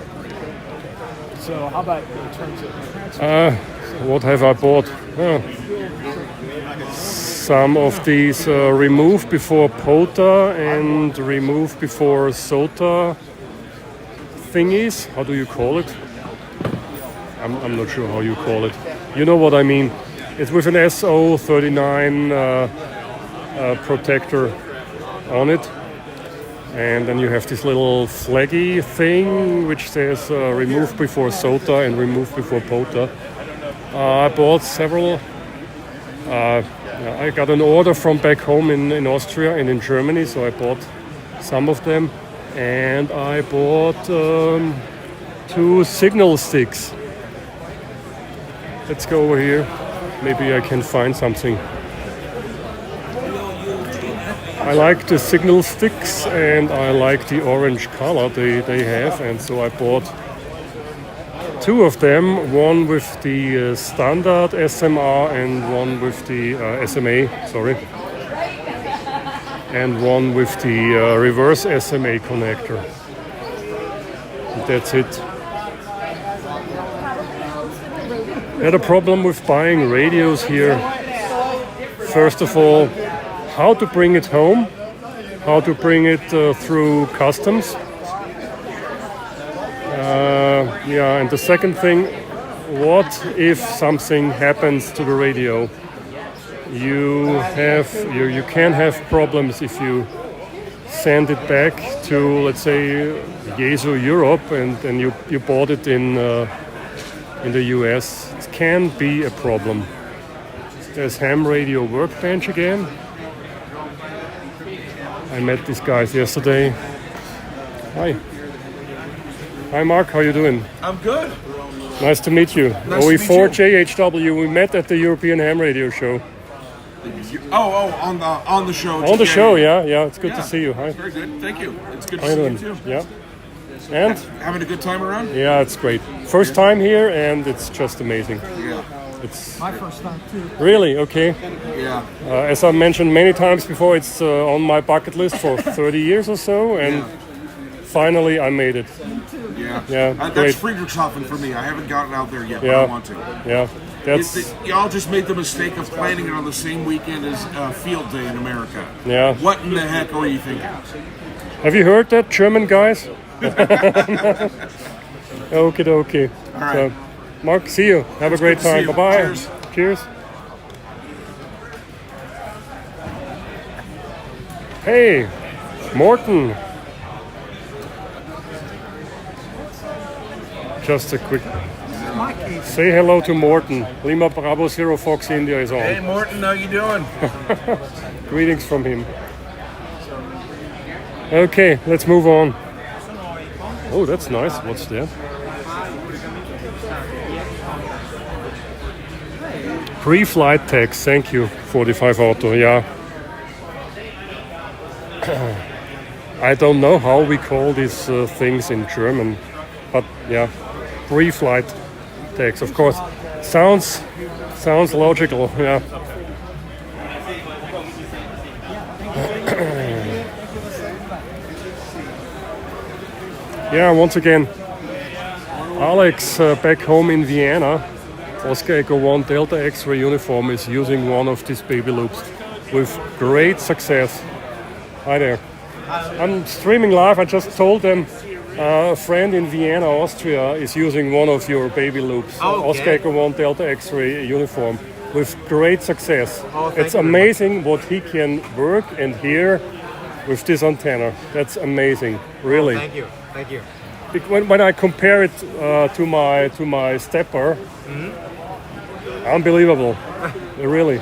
3. So how about in terms of What have I bought? Some of these remove before POTA and remove before SOTA thingies. How do you call it? I'm not sure how you call it. You know what I mean. It's with an SO39 protector on it. And then you have this little flaggy thing which says remove before SOTA and remove before POTA. I bought several. I got an order from back home in Austria and in Germany, so I bought some of them. And I bought 2 signal sticks. Let's go over here. Maybe I can find something. I like the signal sticks and I like the orange color they have, and so I bought 2 of them, one with the standard SMR and one with the SMA, and one with the reverse SMA connector. And that's it. I had a problem with buying radios here. First of all, how to bring it home, how to bring it through customs. And the second thing, what if something happens to the radio? You can have problems if you send it back to, let's say, Jesu Europe, and then you bought it in the US. It can be a problem. There's Ham Radio Workbench again. I met these guys yesterday. Hi. Hi Mark, how you doing? I'm good. Nice to meet you. Nice to meet you. OE4JHW, we met at the European Ham Radio Show. On the show. On the show, yeah, it's good to see you. Hi. Very good, thank you. It's good to How see you you doing? too. Yeah. And? Having a good time around? Yeah, it's great. First time here and it's just amazing. Yeah. It's my first time too. Really? Okay. Yeah. As I mentioned many times before, it's on my bucket list for 30 years or so, and finally I made it. Yeah. Yeah, That's great. Friedrichshafen for me. I haven't gotten out there yet, but Yeah. I want to. Yeah. That's Y'all just made the mistake of planning it on the same weekend as Field Day in America. Yeah. What in the heck are you thinking? Have you heard that, German guys? Okay. All right. So, Mark, see you. Have a great good to see time. you. Bye-bye. Cheers. Cheers. Hey, Morton. Just a quick... Say hello to Morton. Lima Bravo Zero Fox India is on. Hey, Morton, how you doing? Greetings from him. Okay, let's move on. Oh, that's nice. What's that? Pre-flight tax. Thank you, 45 Auto. Yeah. I don't know how we call these things in German, but yeah, pre-flight tax. Of course, sounds logical. Yeah. Yeah, once again, Alex back home in Vienna, Oscar Echo 1 Delta X-ray uniform, is using one of these baby loops with great success. Hi there. I'm streaming live. I just told them a friend in Vienna, Austria, is using one of your baby loops, Oscar Echo 1 Delta X-ray uniform, with great success. It's amazing what he can work and hear with this antenna. That's amazing, really. Thank you. When I compare it to my stepper, unbelievable, really.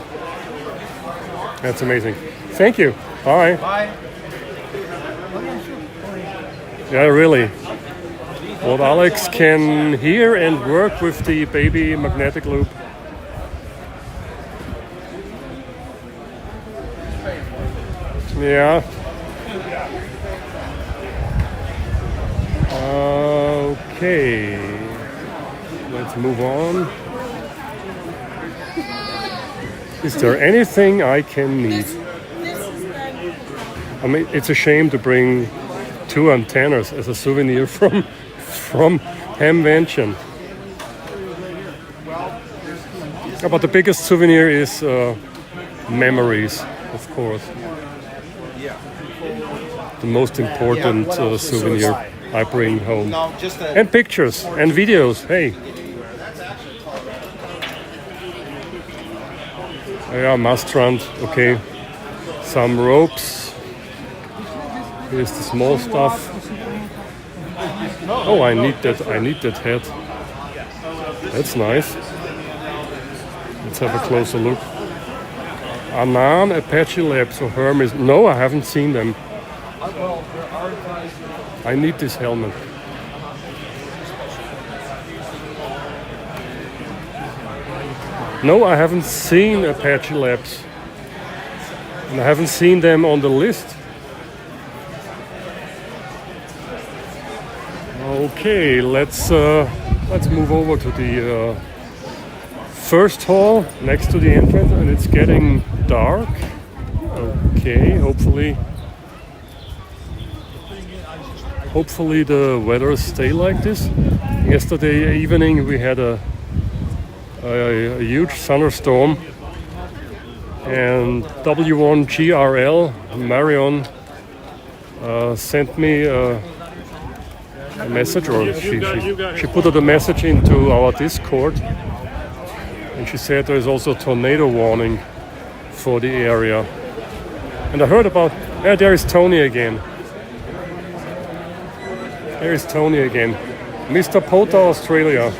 That's amazing. Thank you. Bye. Bye. Yeah, really. What Alex can hear and work with the baby magnetic loop. Yeah. Okay. Let's move on. Is there anything I can need? I mean, it's a shame to bring 2 antennas as a souvenir from Hamvention. Yeah, but the biggest souvenir is memories, of course. The most important souvenir I bring home. And pictures and videos, hey. Yeah, Mastrand, okay. Some ropes. Here's the small stuff. Oh, I need that head. That's nice. Let's have a closer look. Anan, Apache Labs, or Hermes. No, I haven't seen them. I need this helmet. No, I haven't seen Apache Labs. And I haven't seen them on the list. Okay, let's move over to the first hall next to the entrance, and it's getting dark. Okay, hopefully the weather stay like this. Yesterday evening we had a huge thunderstorm, and W1GRL Marion sent me a message, or she put a message into our Discord, and she said there is also a tornado warning for the area. And I heard about, there is Tony again. There is Tony again. Mr. POTA Australia.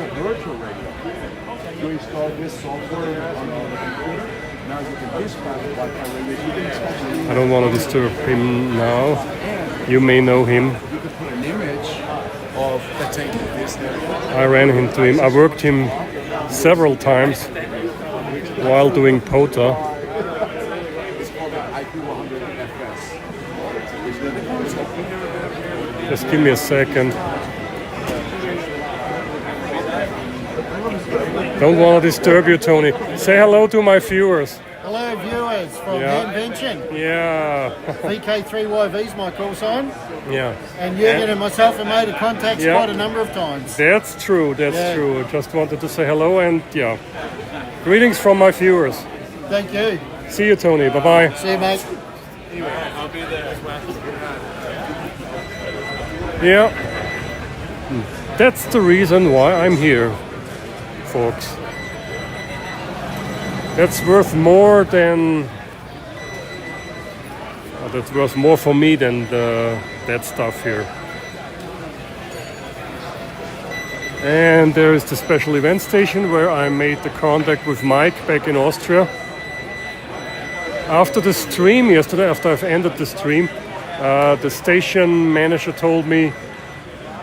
I don't want to disturb him now. You may know him. I ran into him. I worked him several times while doing POTA. Just give me a second. Don't want to disturb you, Tony. Say hello to my viewers. Hello, viewers from Hamvention. Yeah. VK3YV is my call sign. Yeah. And Jürgen and myself have made a contact quite a number of times. That's true. That's true. Just wanted to say hello, and yeah. Greetings from my viewers. Thank you. See you, Tony. Bye bye. See you, mate. I'll be there as well. Yeah. That's the reason why I'm here, folks. That's worth more than. That's worth more for me than that stuff here. And there is the special event station where I made the contact with Mike back in Austria. After the stream yesterday, after I've ended the stream, the station manager told me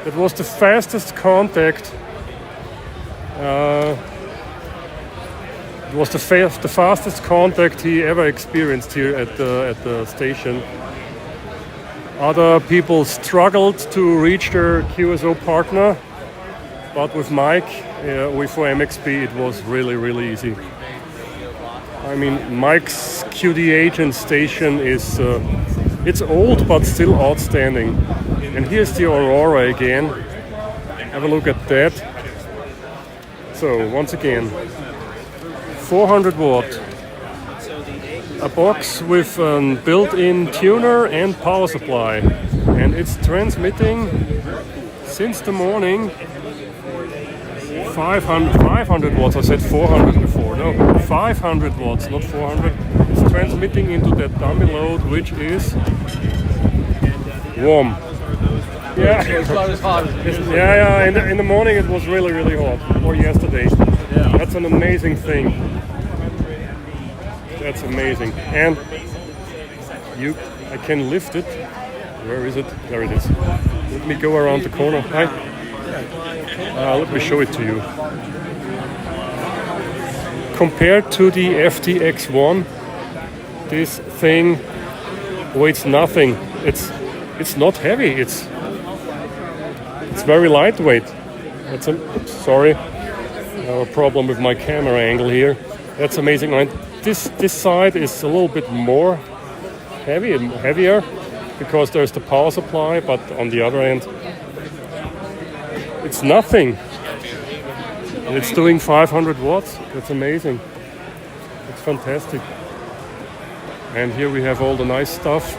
it was the fastest contact. It was the fastest contact he ever experienced here at the station. Other people struggled to reach their QSO partner, but with Mike, with MXP, it was really, really easy. I mean, Mike's QDH and station is it's old but still outstanding. And here's the Aurora again. Have a look at that. So once again, 400 watt, a box with a built-in tuner and power supply, and it's transmitting since the morning 500 watts. I said 400 before. No, 500 watts, not 400. It's transmitting into that dummy load, which is warm. Yeah, in the morning it was really, really hot, or yesterday. That's an amazing thing. That's amazing. And I can lift it. Where is it? There it is. Let me go around the corner. Hi. Let me show it to you. Compared to the FTX1, this thing weighs nothing. It's not heavy. It's very lightweight. Sorry, I have a problem with my camera angle here. That's amazing. this side is a little bit more heavier because there's the power supply, but on the other end it's nothing. And it's doing 500 watts. That's amazing. It's fantastic. And here we have all the nice stuff.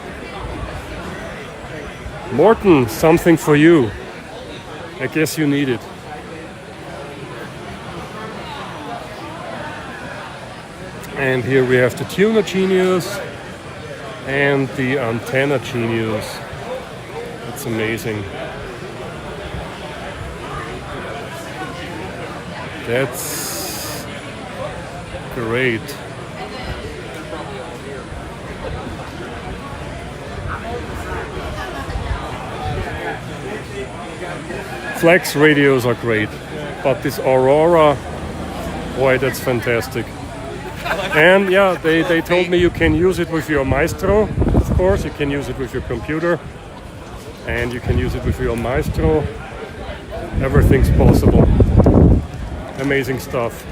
Morton, something for you. I guess you need it. And here we have the tuner genius and the antenna genius. It's amazing. That's great. Flex radios are great, but this Aurora, boy, that's fantastic. And yeah, they told me you can use it with your Maestro, of course. You can use it with your computer, and you can use it with your Maestro. Everything's possible. Amazing stuff.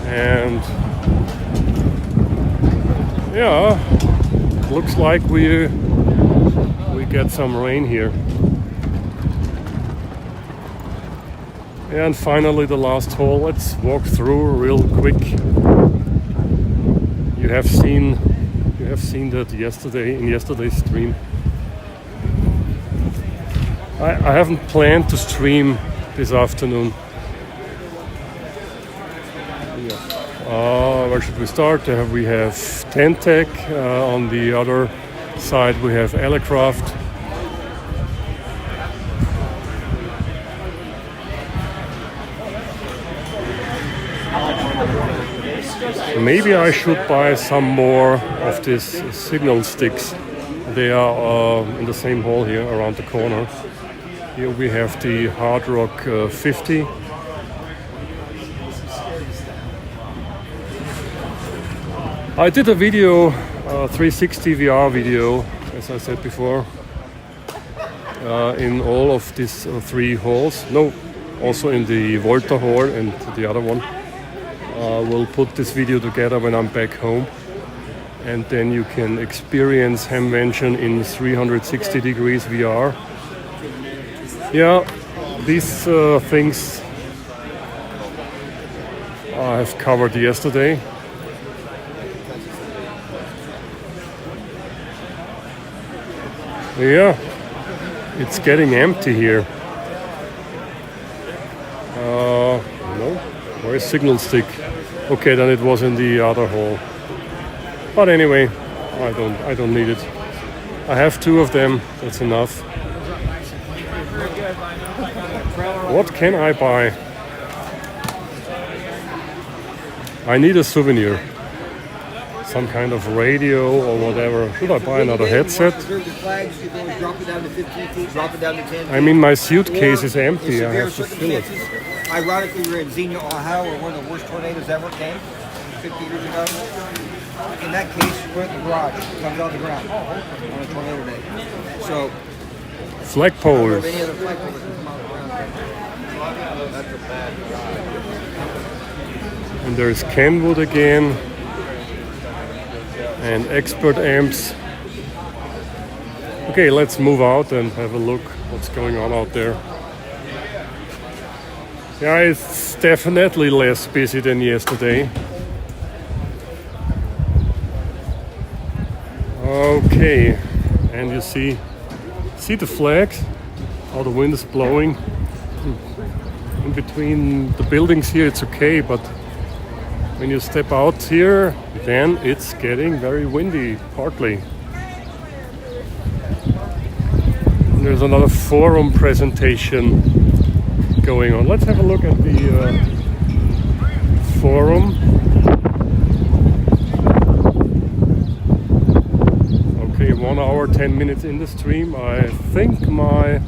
And yeah, looks like we get some rain here. And finally the last hole. Let's walk through real quick. You have seen that yesterday in yesterday's stream. I haven't planned to stream this afternoon. Where should we start? We have Tentec. On the other side we have Elecraft. Maybe I should buy some more of these signal sticks. They are in the same hole here around the corner. Here we have the Hard Rock 50. I did a video, 360 VR video, as I said before, in all of these three holes. No, also in the Volta hole and the other one. We'll put this video together when I'm back home, and then you can experience Hamvention in 360 degrees VR. Yeah, these things I have covered yesterday. Yeah, it's getting empty here. No, where's signal stick? Okay, then it was in the other hole. But anyway, I don't need it. I have two of them. That's enough. What can I buy? I need a souvenir. Some kind of radio or whatever. Should I buy another headset? I mean, my suitcase is empty. I have to fill it. Ironically, we're in Xenia, Ohio, where one of the worst tornadoes ever came 50 years ago. In that case, we're in the garage. It comes out of the ground on a tornado day. So, flagpoles. any other flagpole that can come out of the ground. That's a bad drive. And there's Kenwood again. And expert amps. Okay, let's move out and have a look what's going on out there. Yeah, it's definitely less busy than yesterday. Okay, and you see the flags, how the wind is blowing. In between the buildings here it's okay, but when you step out here, then it's getting very windy, partly. And there's another forum presentation going on. Let's have a look at the forum. Okay, 1 hour, 10 minutes in the stream. I think my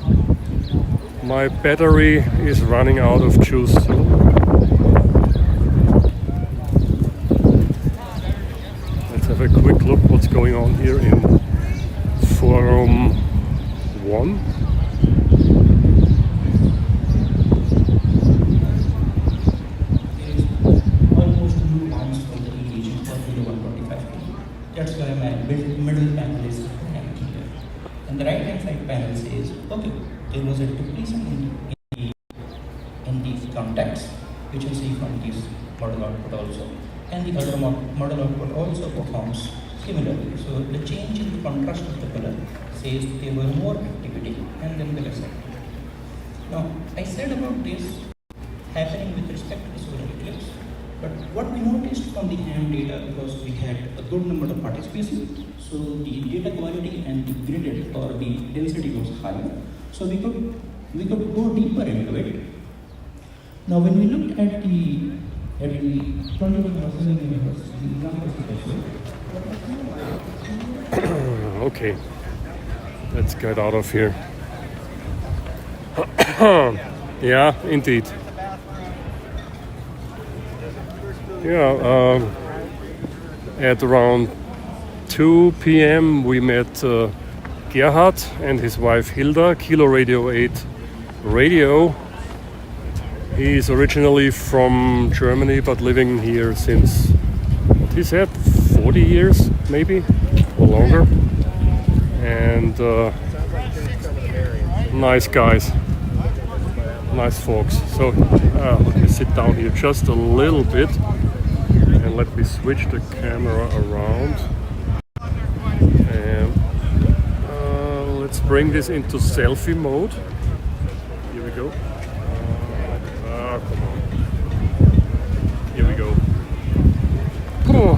battery is running out of juice. Let's have a quick look what's going on here in Forum 1. And the right hand side panel says, okay, there was a duplicity in these contacts, which you see from this model output also. And the other model output also performs similarly. So the change in the contrast of the color says there was more activity and then the less activity. Now, I said about this happening with respect to the solar eclipse, but what we noticed from the ham data, because we had a good number of participation, so the data quality and the graded or the density was higher, so we could go deeper into it. Now, when we looked at the 21,000 universe, the example special. Okay, let's get out of here. Yeah, indeed. Yeah, at around 2 p.m. we met Gerhard and his wife Hilda, Kilo Radio 8 Radio. He's originally from Germany but living here since, he said, 40 years maybe, or longer. And nice guys, nice folks. So let me sit down here just a little bit and let me switch the camera around. And let's bring this into selfie mode. Here we go. Come on. Here we go. Oh,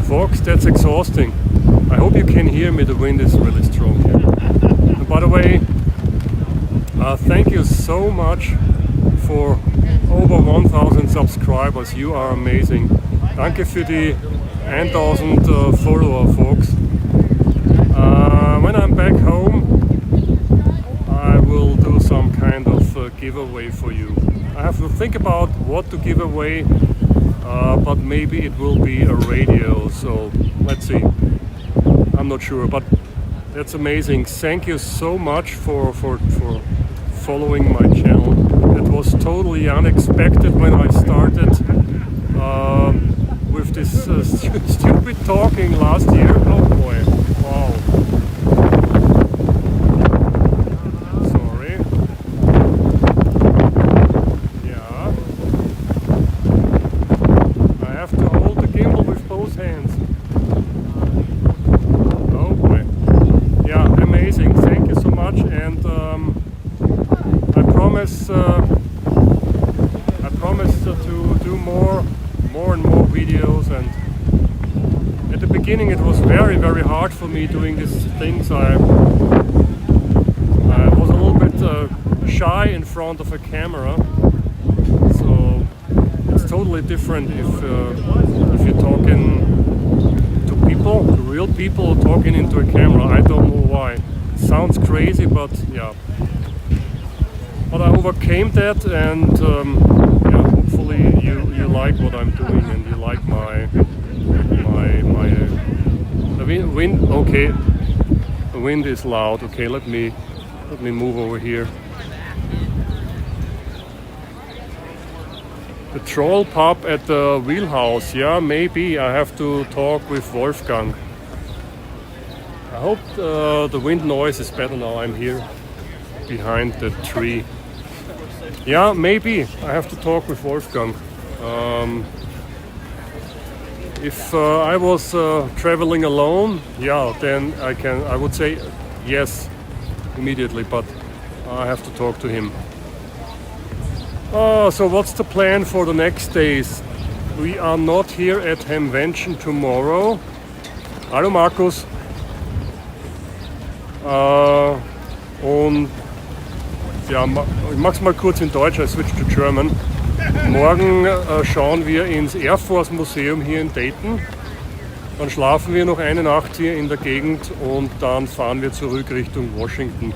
folks, that's exhausting. I hope you can hear me. The wind is really strong here. And by the way, thank you so much for over 1,000 subscribers. You are amazing. Danke für die 1,000 Follower, folks. When I'm back home, I will do some kind of giveaway for you. I have to think about what to give away, but maybe it will be a radio, so let's see. I'm not sure, but that's amazing. Thank you so much for following my channel. It was totally unexpected when I started with this stupid talking last year. Oh boy, wow. I promise to do more and more videos, and at the beginning it was very hard for me doing these things. I was a little bit shy in front of a camera, so it's totally different if you're talking to people, to real people, talking into a camera. I don't know why. It sounds crazy, but yeah. But I overcame that, and yeah, hopefully you like what I'm doing and you like my the wind. Okay, the wind is loud. Okay, let me move over here. The troll pub at the wheelhouse. Yeah, maybe I have to talk with Wolfgang. I hope the wind noise is better now. I'm here behind the tree. Yeah, maybe I have to talk with Wolfgang. If I was traveling alone, yeah, then I would say yes immediately, but I have to talk to him. So what's the plan for the next days? We are not here at Hamvention tomorrow. Hallo Markus. Und ja, ich mach's mal kurz in Deutsch, I switch to German. Morgen schauen wir ins Air Force Museum hier in Dayton. Dann schlafen wir noch eine Nacht hier in der Gegend und dann fahren wir zurück Richtung Washington.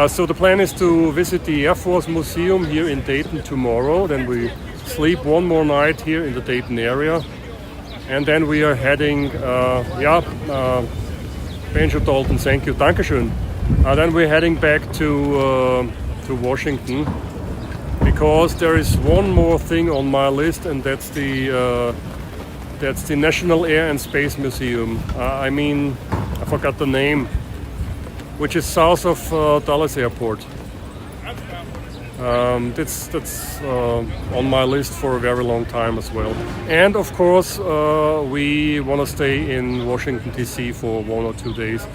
So the plan is to visit the Air Force Museum here in Dayton tomorrow. Then we sleep one more night here in the Dayton area. And then we are heading, Benjo Dalton, thank you, Dankeschön. Then we're heading back to Washington, because there is one more thing on my list, and that's the National Air and Space Museum. I forgot the name. which is south of Dallas Airport. That's on my list for a very long time as well. And of course, we want to stay in Washington DC for 1 or 2 days,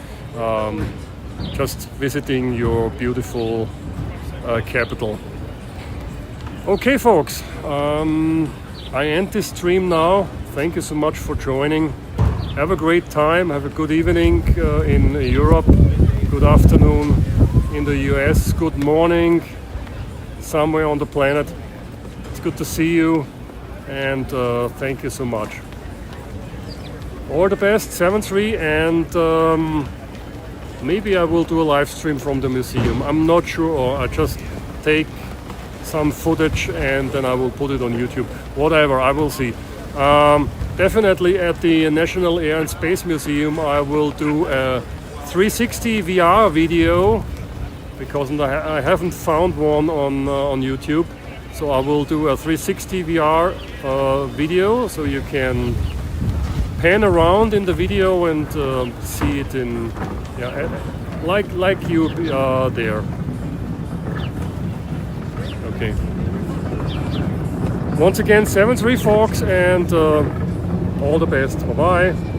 just visiting your beautiful capital. Okay, folks, I end this stream now. Thank you so much for joining. Have a great time. Have a good evening in Europe. Good afternoon in the US. Good morning somewhere on the planet. It's good to see you, and thank you so much. All the best, 7-3, and maybe I will do a live stream from the museum. I'm not sure, or I just take some footage and then I will put it on YouTube. Whatever, I will see. Definitely at the National Air and Space Museum I will do a 360 VR video, because I haven't found one on YouTube. So I will do a 360 VR video, so you can pan around in the video and see it in, like you are there. Okay. Once again, 7-3 folks, and all the best. Bye bye.